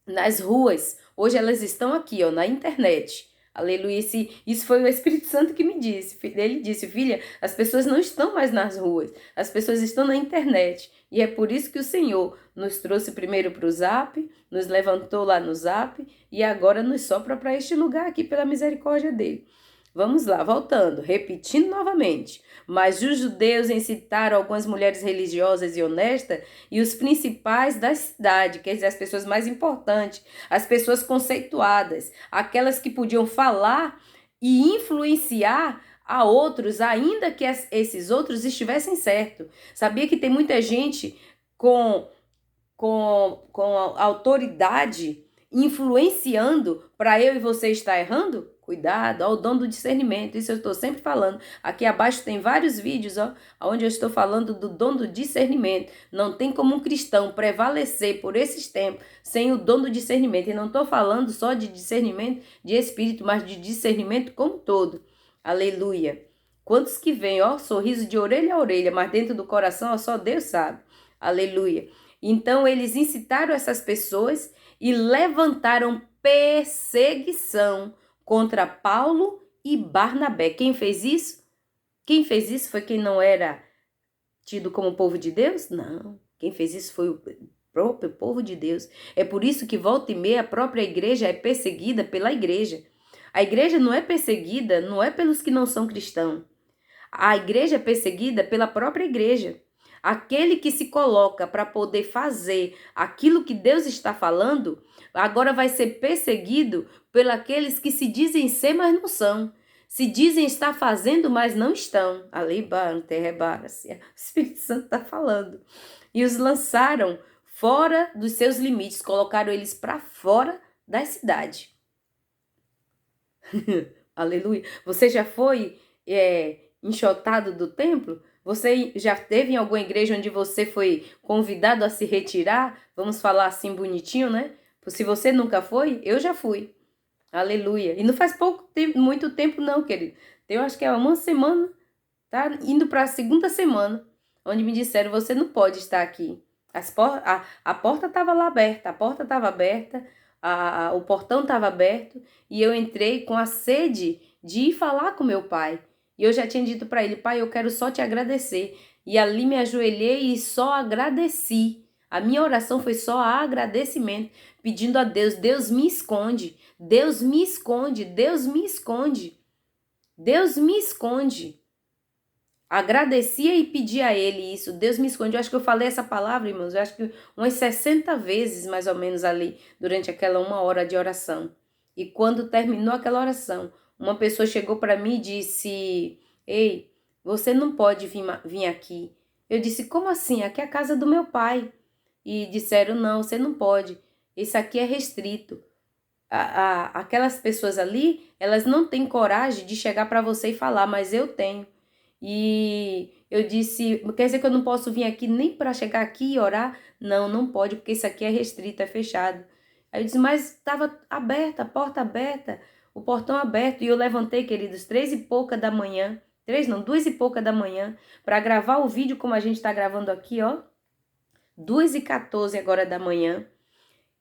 nas ruas. Hoje elas estão aqui, ó, na internet. Aleluia. Isso foi o Espírito Santo que me disse. Ele disse, filha, as pessoas não estão mais nas ruas. As pessoas estão na internet. E é por isso que o Senhor nos trouxe primeiro para o Zap, nos levantou lá no Zap e agora nos sopra para este lugar aqui pela misericórdia dele. Vamos lá, voltando, repetindo novamente. Mas os judeus incitaram algumas mulheres religiosas e honestas e os principais da cidade, quer dizer, as pessoas mais importantes, as pessoas conceituadas, aquelas que podiam falar e influenciar a outros, ainda que esses outros estivessem certos. Sabia que tem muita gente com autoridade influenciando para eu e você estar errando? Cuidado, ó, o dom do discernimento, isso eu estou sempre falando. Aqui abaixo tem vários vídeos, ó, onde eu estou falando do dom do discernimento. Não tem como um cristão prevalecer por esses tempos sem o dom do discernimento. E não estou falando só de discernimento de espírito, mas de discernimento como um todo. Aleluia. Quantos que vêm, ó, sorriso de orelha a orelha, mas dentro do coração, ó, só Deus sabe. Aleluia. Então eles incitaram essas pessoas e levantaram perseguição contra Paulo e Barnabé. Quem fez isso? Quem fez isso foi quem não era tido como povo de Deus? Não. Quem fez isso foi o próprio povo de Deus. É por isso que volta e meia a própria igreja é perseguida pela igreja. A igreja não é perseguida, não é pelos que não são cristãos. A igreja é perseguida pela própria igreja. Aquele que se coloca para poder fazer aquilo que Deus está falando, agora vai ser perseguido pelos aqueles que se dizem ser, mas não são. Se dizem estar fazendo, mas não estão. O Espírito Santo está falando. E os lançaram fora dos seus limites, colocaram eles para fora da cidade. Aleluia. Você já foi enxotado do templo? Você já esteve em alguma igreja onde você foi convidado a se retirar? Vamos falar assim bonitinho, né? Se você nunca foi, eu já fui. Aleluia. E não faz muito tempo não, querido. Eu acho que é uma semana, tá? Indo para a segunda semana, onde me disseram, você não pode estar aqui. A porta estava lá aberta, o portão estava aberto, e eu entrei com a sede de ir falar com meu pai. E eu já tinha dito para ele, pai, eu quero só te agradecer. E ali me ajoelhei e só agradeci. A minha oração foi só agradecimento, pedindo a Deus, Deus me esconde, Deus me esconde, Deus me esconde, Deus me esconde. Agradecia e pedi a ele isso, Deus me esconde. Eu acho que eu falei essa palavra, irmãos, eu acho que umas 60 vezes, mais ou menos, ali, durante aquela 1 hora de oração. E quando terminou aquela oração, uma pessoa chegou para mim e disse, ei, você não pode vir aqui. Eu disse, como assim? Aqui é a casa do meu pai. E disseram, não, você não pode. Isso aqui é restrito. Aquelas pessoas ali, elas não têm coragem de chegar para você e falar, mas eu tenho. E eu disse, quer dizer que eu não posso vir aqui nem para chegar aqui e orar? Não, não pode, porque isso aqui é restrito, é fechado. Aí eu disse, mas estava aberta, a porta aberta, o portão aberto. E eu levantei, queridos, 3 e pouca da manhã, 2 e pouca da manhã, para gravar o vídeo como a gente está gravando aqui, ó. 2h14 agora da manhã.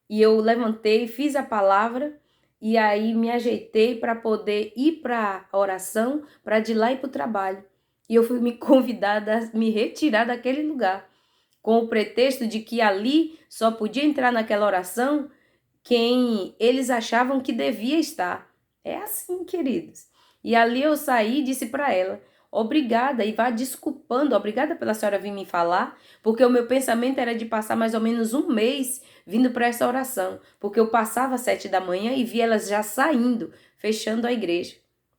E eu levantei, fiz a palavra e aí me ajeitei para poder ir para a oração, para de lá ir para o trabalho. E eu fui me convidada a me retirar daquele lugar, com o pretexto de que ali só podia entrar naquela oração quem eles achavam que devia estar. É assim, queridos. E ali eu saí e disse para ela, obrigada, e vá desculpando, obrigada pela senhora vir me falar, porque o meu pensamento era de passar mais ou menos um mês vindo para essa oração, porque eu passava às 7 da manhã e vi elas já saindo, fechando a igreja.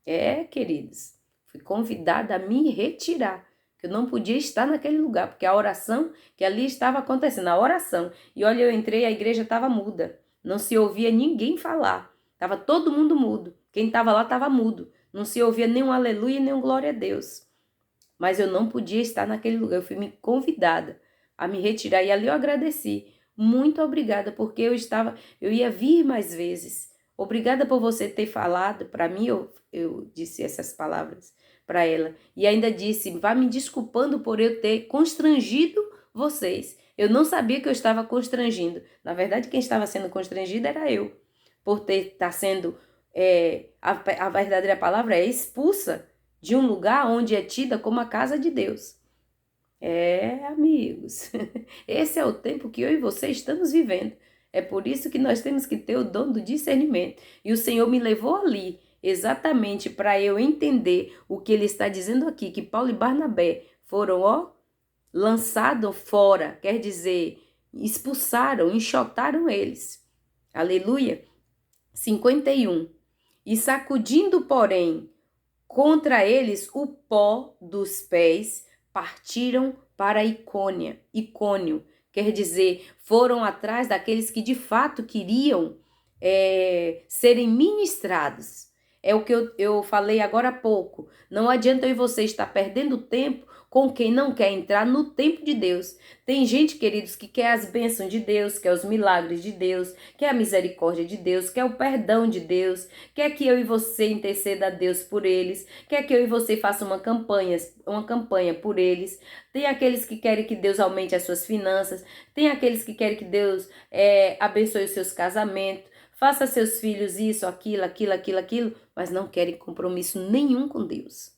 É, queridos, fui convidada a me retirar, que eu não podia estar naquele lugar, porque a oração que ali estava acontecendo, a oração, e olha, eu entrei, a igreja estava muda, não se ouvia ninguém falar, estava todo mundo mudo, quem estava lá estava mudo, não se ouvia nem um aleluia, nem um glória a Deus. Mas eu não podia estar naquele lugar, eu fui convidada a me retirar e ali eu agradeci. Muito obrigada, porque eu ia vir mais vezes. Obrigada por você ter falado para mim, eu disse essas palavras para ela. E ainda disse, vá me desculpando por eu ter constrangido vocês. Eu não sabia que eu estava constrangindo. Na verdade, quem estava sendo constrangido era eu, por estar sendo, a verdadeira palavra é expulsa de um lugar onde é tida como a casa de Deus. É, amigos, esse é o tempo que eu e você estamos vivendo. É por isso que nós temos que ter o dom do discernimento. E o Senhor me levou ali, exatamente para eu entender o que ele está dizendo aqui, que Paulo e Barnabé foram, lançados fora, quer dizer, expulsaram, enxotaram eles. Aleluia. 51. E sacudindo, porém, contra eles o pó dos pés, partiram para Icônio, quer dizer, foram atrás daqueles que de fato queriam serem ministrados. É o que eu falei agora há pouco. Não adianta eu e você estar perdendo tempo com quem não quer entrar no tempo de Deus. Tem gente, queridos, que quer as bênçãos de Deus, quer os milagres de Deus, quer a misericórdia de Deus, quer o perdão de Deus, quer que eu e você interceda a Deus por eles, quer que eu e você faça uma campanha por eles. Tem aqueles que querem que Deus aumente as suas finanças, tem aqueles que querem que Deus abençoe os seus casamentos, faça seus filhos isso, aquilo, mas não querem compromisso nenhum com Deus.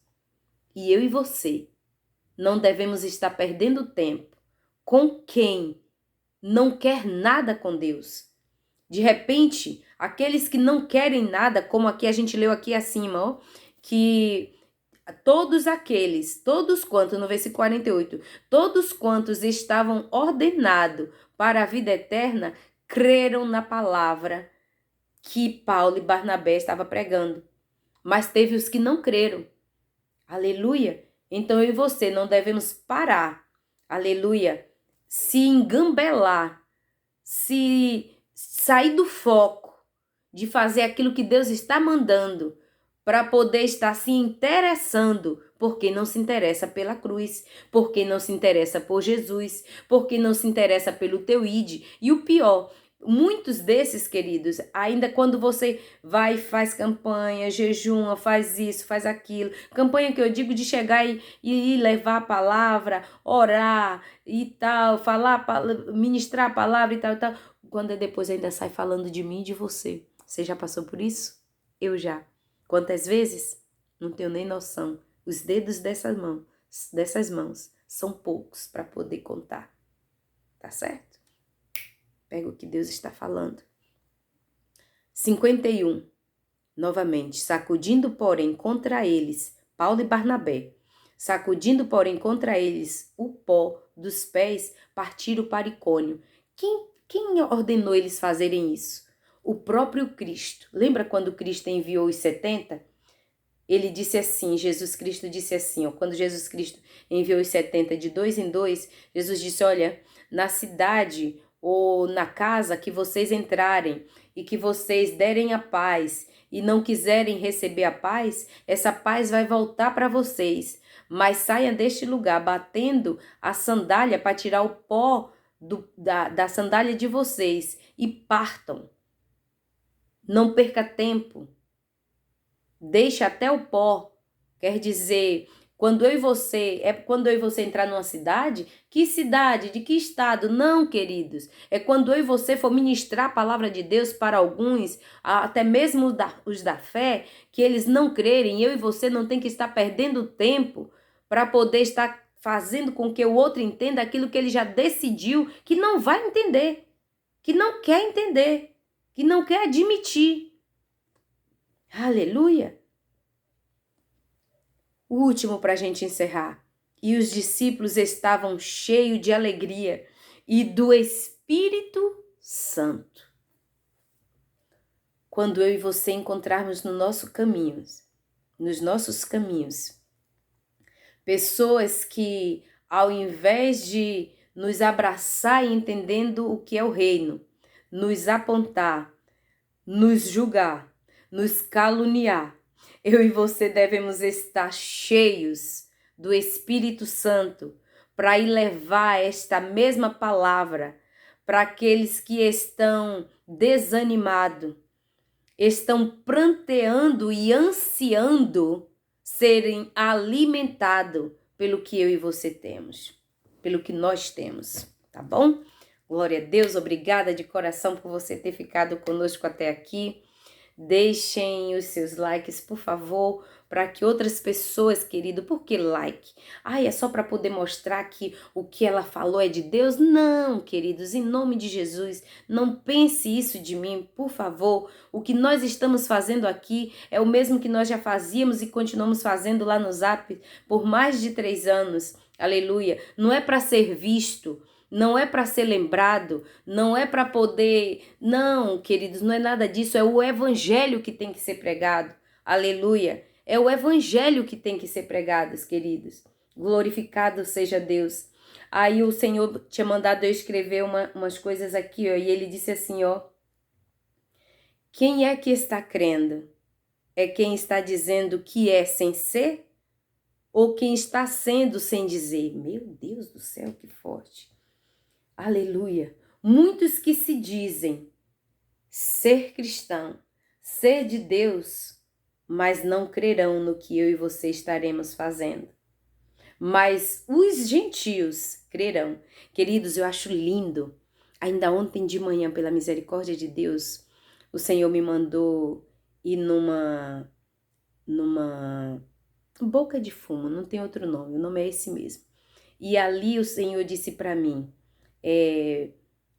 E eu e você não devemos estar perdendo tempo com quem não quer nada com Deus. De repente, aqueles que não querem nada, como aqui a gente leu aqui acima, que todos quantos, no versículo 48, todos quantos estavam ordenados para a vida eterna, creram na palavra que Paulo e Barnabé estavam pregando. Mas teve os que não creram. Aleluia! Então eu e você não devemos parar, aleluia, se engambelar, se sair do foco de fazer aquilo que Deus está mandando para poder estar se interessando por quem não se interessa pela cruz, por quem não se interessa por Jesus, por quem não se interessa pelo teu ID. E o pior, muitos desses, queridos, ainda quando você vai e faz campanha, jejuma, faz isso, faz aquilo, campanha que eu digo de chegar e levar a palavra, orar e tal, falar, ministrar a palavra e tal, quando depois ainda sai falando de mim e de você. Você já passou por isso? Eu já. Quantas vezes? Não tenho nem noção. Os dedos dessas mãos são poucos para poder contar. Tá certo? Pega o que Deus está falando. 51. Novamente, sacudindo, porém, contra eles, Paulo e Barnabé, sacudindo, porém, contra eles o pó dos pés, partiram para Icônio. Quem ordenou eles fazerem isso? O próprio Cristo. Lembra quando Cristo enviou os 70? Ele disse assim, Jesus Cristo disse assim, quando Jesus Cristo enviou os 70 de 2 em 2, Jesus disse, olha, na cidade ou na casa que vocês entrarem e que vocês derem a paz e não quiserem receber a paz, essa paz vai voltar para vocês. Mas saiam deste lugar batendo a sandália para tirar o pó da sandália de vocês e partam. Não perca tempo. Deixe até o pó. Quer dizer, quando eu e você entrar numa cidade, que cidade, de que estado? Não, queridos. É quando eu e você for ministrar a palavra de Deus para alguns, até mesmo os da fé, que eles não crerem, eu e você não tem que estar perdendo tempo para poder estar fazendo com que o outro entenda aquilo que ele já decidiu que não vai entender, que não quer entender, que não quer admitir. Aleluia! O último para a gente encerrar. E os discípulos estavam cheios de alegria e do Espírito Santo. Quando eu e você encontrarmos nos nossos caminhos, pessoas que, ao invés de nos abraçar e entendendo o que é o reino, nos apontar, nos julgar, nos caluniar, eu e você devemos estar cheios do Espírito Santo para ir levar esta mesma palavra para aqueles que estão desanimados, estão pranteando e ansiando serem alimentados pelo que eu e você temos, pelo que nós temos, tá bom? Glória a Deus, obrigada de coração por você ter ficado conosco até aqui. Deixem os seus likes, por favor, para que outras pessoas, querido, por que like? Ai, é só para poder mostrar que o que ela falou é de Deus? Não, queridos, em nome de Jesus, não pense isso de mim, por favor. O que nós estamos fazendo aqui é o mesmo que nós já fazíamos e continuamos fazendo lá no Zap por mais de 3 anos. Aleluia. Não é para ser visto, não é para ser lembrado, não é para poder... Não, queridos, não é nada disso. É o evangelho que tem que ser pregado. Aleluia. É o evangelho que tem que ser pregado, queridos. Glorificado seja Deus. Aí o Senhor tinha mandado eu escrever umas coisas aqui, ó, e ele disse assim, ó. Quem é que está crendo? É quem está dizendo que é sem ser? Ou quem está sendo sem dizer? Meu Deus do céu, que forte. Aleluia. Muitos que se dizem ser cristão, ser de Deus, mas não crerão no que eu e você estaremos fazendo. Mas os gentios crerão. Queridos, eu acho lindo. Ainda ontem de manhã, pela misericórdia de Deus, o Senhor me mandou ir numa boca de fumo, não tem outro nome, o nome é esse mesmo. E ali o Senhor disse para mim,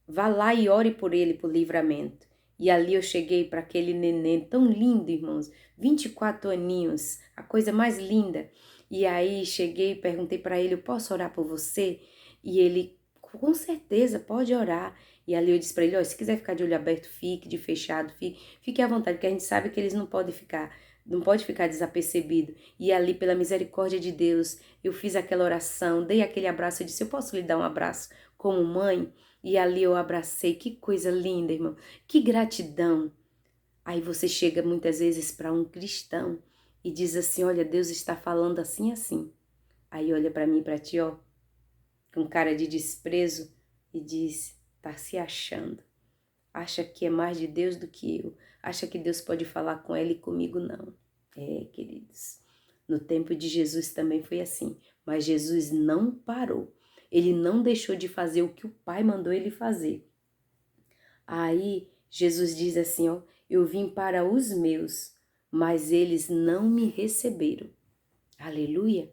vá lá e ore por ele, por livramento. E ali eu cheguei para aquele neném tão lindo, irmãos, 24 aninhos, a coisa mais linda. E aí cheguei e perguntei para ele, eu posso orar por você? E ele, com certeza, pode orar. E ali eu disse para ele, ó, se quiser ficar de olho aberto, fique, de fechado, fique à vontade, porque a gente sabe que eles não pode ficar desapercebido. E ali, pela misericórdia de Deus, eu fiz aquela oração, dei aquele abraço, eu disse, eu posso lhe dar um abraço como mãe? E ali eu abracei, que coisa linda, irmão, que gratidão. Aí você chega muitas vezes para um cristão e diz assim, olha, Deus está falando assim, assim. Aí olha para mim e para ti, ó, com cara de desprezo e diz, tá se achando. Acha que é mais de Deus do que eu. Acha que Deus pode falar com ela e comigo não. Queridos, no tempo de Jesus também foi assim. Mas Jesus não parou. Ele não deixou de fazer o que o Pai mandou ele fazer. Aí Jesus diz assim, ó, eu vim para os meus, mas eles não me receberam. Aleluia.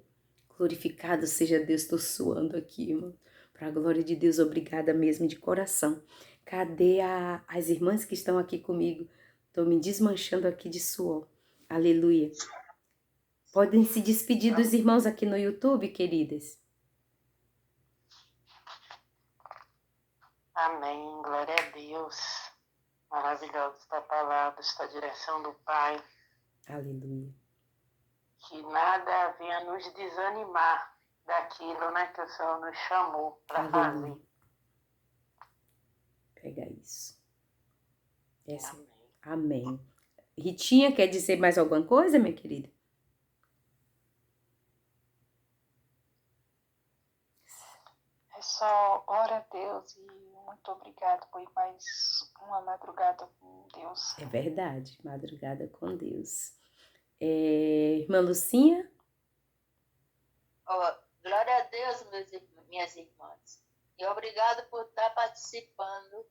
Glorificado seja Deus, estou suando aqui, irmão. Para a glória de Deus, obrigada mesmo de coração. Cadê as irmãs que estão aqui comigo? Estou me desmanchando aqui de suor. Aleluia. Podem se despedir dos irmãos aqui no YouTube, queridas? Amém. Glória a Deus. Maravilhosa esta palavra, esta direção do Pai. Aleluia. Que nada venha nos desanimar daquilo, né, que o Senhor nos chamou para fazer. Pega isso. Amém. Ritinha, quer dizer mais alguma coisa, minha querida? É só ora a Deus e muito obrigado por mais uma madrugada com Deus. É verdade, madrugada com Deus. Irmã Lucinha? Glória a Deus, minhas irmãs. E obrigado por estar participando.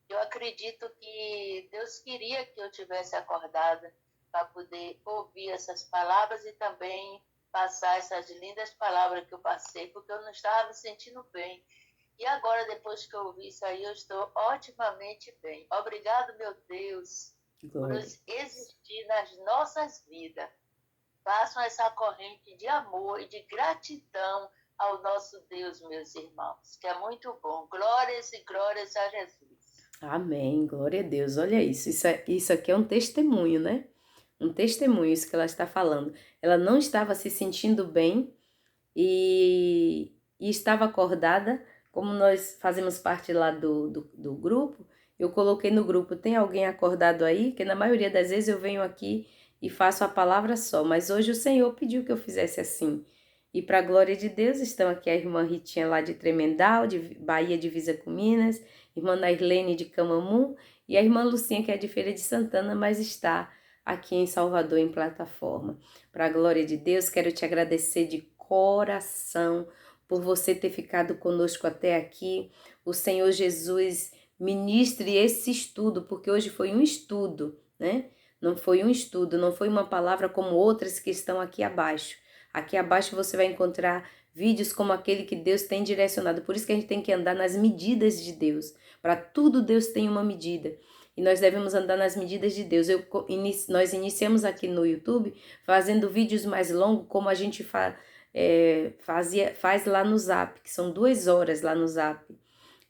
Eu acredito que Deus queria que eu tivesse acordada para poder ouvir essas palavras e também passar essas lindas palavras que eu passei, porque eu não estava me sentindo bem. E agora, depois que eu ouvi isso aí, eu estou otimamente bem. Obrigado, meu Deus, por Glória. existir nas nossas vidas. Façam essa corrente de amor e de gratidão ao nosso Deus, meus irmãos, que é muito bom. Glórias e glórias a Jesus. Amém, glória a Deus. Olha isso, isso aqui é um testemunho, né? Um testemunho, isso que ela está falando. Ela não estava se sentindo bem e estava acordada, como nós fazemos parte lá do grupo, eu coloquei no grupo, tem alguém acordado aí? Que na maioria das vezes eu venho aqui e faço a palavra só, mas hoje o Senhor pediu que eu fizesse assim. E para a glória de Deus, estão aqui a irmã Ritinha lá de Tremendal, de Bahia, divisa com Minas, irmã Nairlene de Camamu e a irmã Lucinha, que é de Feira de Santana, mas está aqui em Salvador, em plataforma. Para a glória de Deus, quero te agradecer de coração por você ter ficado conosco até aqui. O Senhor Jesus ministre esse estudo, porque hoje foi um estudo, né? Não foi um estudo, não foi uma palavra como outras que estão aqui abaixo. Aqui abaixo você vai encontrar vídeos como aquele que Deus tem direcionado. Por isso que a gente tem que andar nas medidas de Deus. Para tudo Deus tem uma medida. E nós devemos andar nas medidas de Deus. Nós iniciamos aqui no YouTube fazendo vídeos mais longos, como a gente faz lá no Zap, que são 2 horas lá no Zap,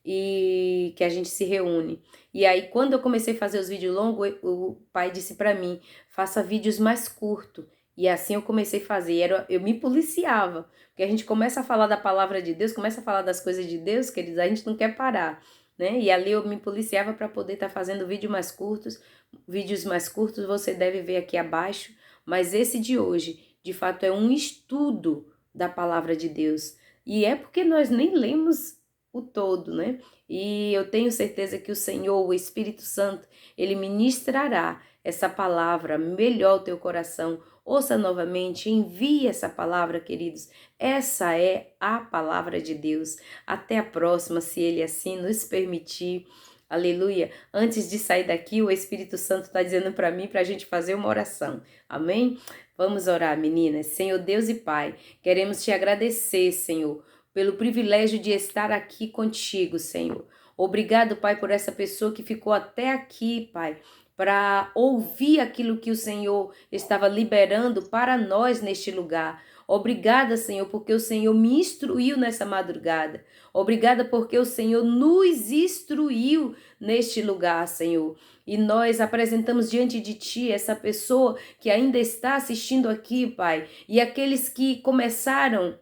e que a gente se reúne. E aí, quando eu comecei a fazer os vídeos longos, o pai disse para mim, faça vídeos mais curtos. E assim eu comecei a fazer. Eu me policiava, porque a gente começa a falar da palavra de Deus, começa a falar das coisas de Deus, queridos, a gente não quer parar, né? E ali eu me policiava para poder estar fazendo vídeos mais curtos. Vídeos mais curtos você deve ver aqui abaixo, mas esse de hoje, de fato, é um estudo da palavra de Deus. E é porque nós nem lemos o todo, né? E eu tenho certeza que o Senhor, o Espírito Santo, ele ministrará essa palavra melhor ao teu coração. Ouça novamente, envie essa palavra, queridos. Essa é a palavra de Deus. Até a próxima, se Ele assim nos permitir. Aleluia. Antes de sair daqui, o Espírito Santo está dizendo para mim, para a gente fazer uma oração. Amém? Vamos orar, meninas. Senhor Deus e Pai, queremos te agradecer, Senhor, pelo privilégio de estar aqui contigo, Senhor. Obrigado, Pai, por essa pessoa que ficou até aqui, Pai, para ouvir aquilo que o Senhor estava liberando para nós neste lugar. Obrigada, Senhor, porque o Senhor me instruiu nessa madrugada. Obrigada porque o Senhor nos instruiu neste lugar, Senhor. E nós apresentamos diante de Ti essa pessoa que ainda está assistindo aqui, Pai, e aqueles que começaram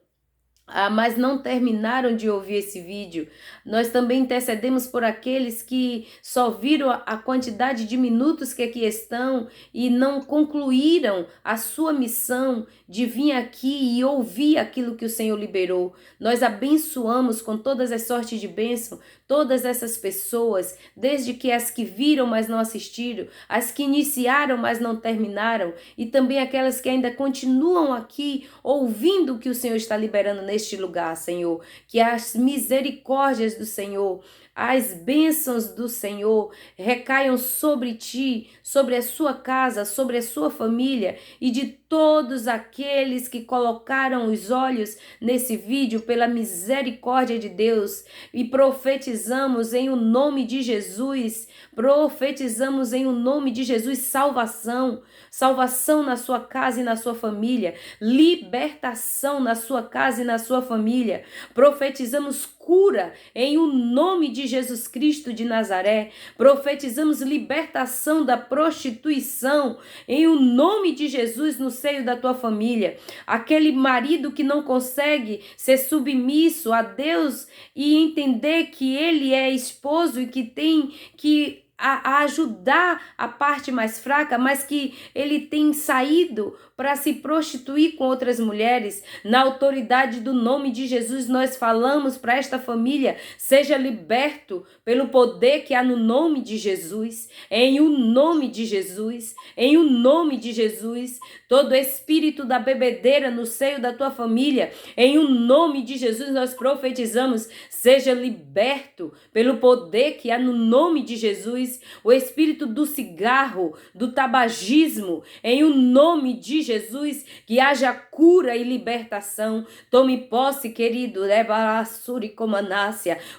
mas não terminaram de ouvir esse vídeo. Nós também intercedemos por aqueles que só viram a quantidade de minutos que aqui estão e não concluíram a sua missão de vir aqui e ouvir aquilo que o Senhor liberou. Nós abençoamos com todas as sortes de bênção todas essas pessoas, desde que as que viram, mas não assistiram, as que iniciaram, mas não terminaram, e também aquelas que ainda continuam aqui ouvindo o que o Senhor está liberando neste lugar, Senhor. Que as misericórdias do Senhor, as bênçãos do Senhor recaiam sobre ti, sobre a sua casa, sobre a sua família e de todos aqueles que colocaram os olhos nesse vídeo pela misericórdia de Deus. E profetizamos em o nome de Jesus, profetizamos em o nome de Jesus salvação, salvação na sua casa e na sua família, libertação na sua casa e na sua família. Profetizamos cura em o nome de Jesus Cristo de Nazaré. Profetizamos libertação da prostituição em o nome de Jesus no seio da tua família. Aquele marido que não consegue ser submisso a Deus e entender que ele é esposo e que tem que a ajudar a parte mais fraca, mas que ele tem saído para se prostituir com outras mulheres. Na autoridade do nome de Jesus, nós falamos para esta família, seja liberto pelo poder que há no nome de Jesus, em o nome de Jesus, em o nome de Jesus. Todo espírito da bebedeira no seio da tua família, em o nome de Jesus, nós profetizamos, seja liberto pelo poder que há no nome de Jesus. Jesus, o espírito do cigarro, do tabagismo, em o nome de Jesus, que haja cura e libertação. Tome posse, querido,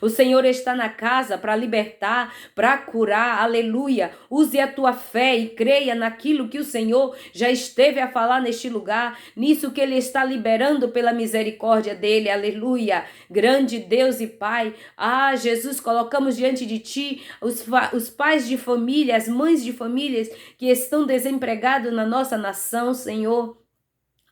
o Senhor está na casa para libertar, para curar, aleluia. Use a tua fé e creia naquilo que o Senhor já esteve a falar neste lugar, nisso que Ele está liberando pela misericórdia dEle, aleluia. Grande Deus e Pai, Jesus, colocamos diante de Ti os pais de família, as mães de famílias que estão desempregados na nossa nação, Senhor.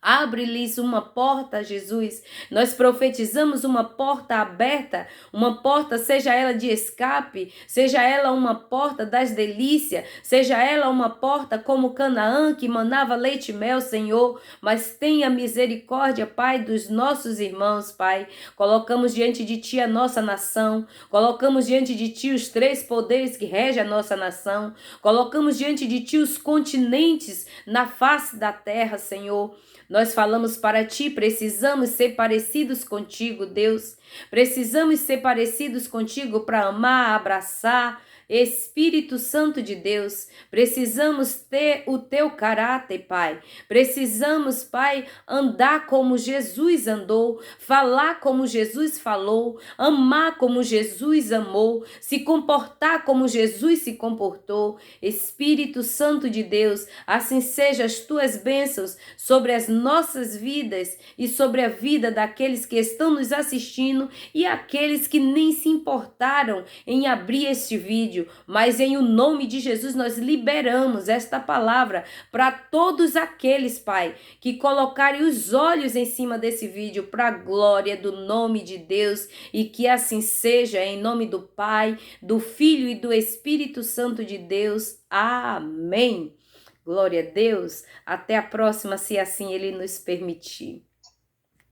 Abre-lhes uma porta, Jesus. Nós profetizamos uma porta aberta, uma porta, seja ela de escape, seja ela uma porta das delícias, seja ela uma porta como Canaã, que manava leite e mel, Senhor. Mas tenha misericórdia, Pai, dos nossos irmãos, Pai. Colocamos diante de Ti a nossa nação, colocamos diante de Ti os 3 poderes que regem a nossa nação, colocamos diante de Ti os continentes na face da terra, Senhor. Nós falamos para Ti, precisamos ser parecidos contigo, Deus. Precisamos ser parecidos contigo para amar, abraçar. Espírito Santo de Deus, precisamos ter o Teu caráter, Pai. Precisamos, Pai, andar como Jesus andou, falar como Jesus falou, amar como Jesus amou, se comportar como Jesus se comportou. Espírito Santo de Deus, assim sejam as Tuas bênçãos sobre as nossas vidas e sobre a vida daqueles que estão nos assistindo e aqueles que nem se importaram em abrir este vídeo. Mas em o nome de Jesus nós liberamos esta palavra para todos aqueles, Pai, que colocarem os olhos em cima desse vídeo para a glória do nome de Deus, e que assim seja, em nome do Pai, do Filho e do Espírito Santo de Deus. Amém. Glória a Deus. Até a próxima, se assim Ele nos permitir.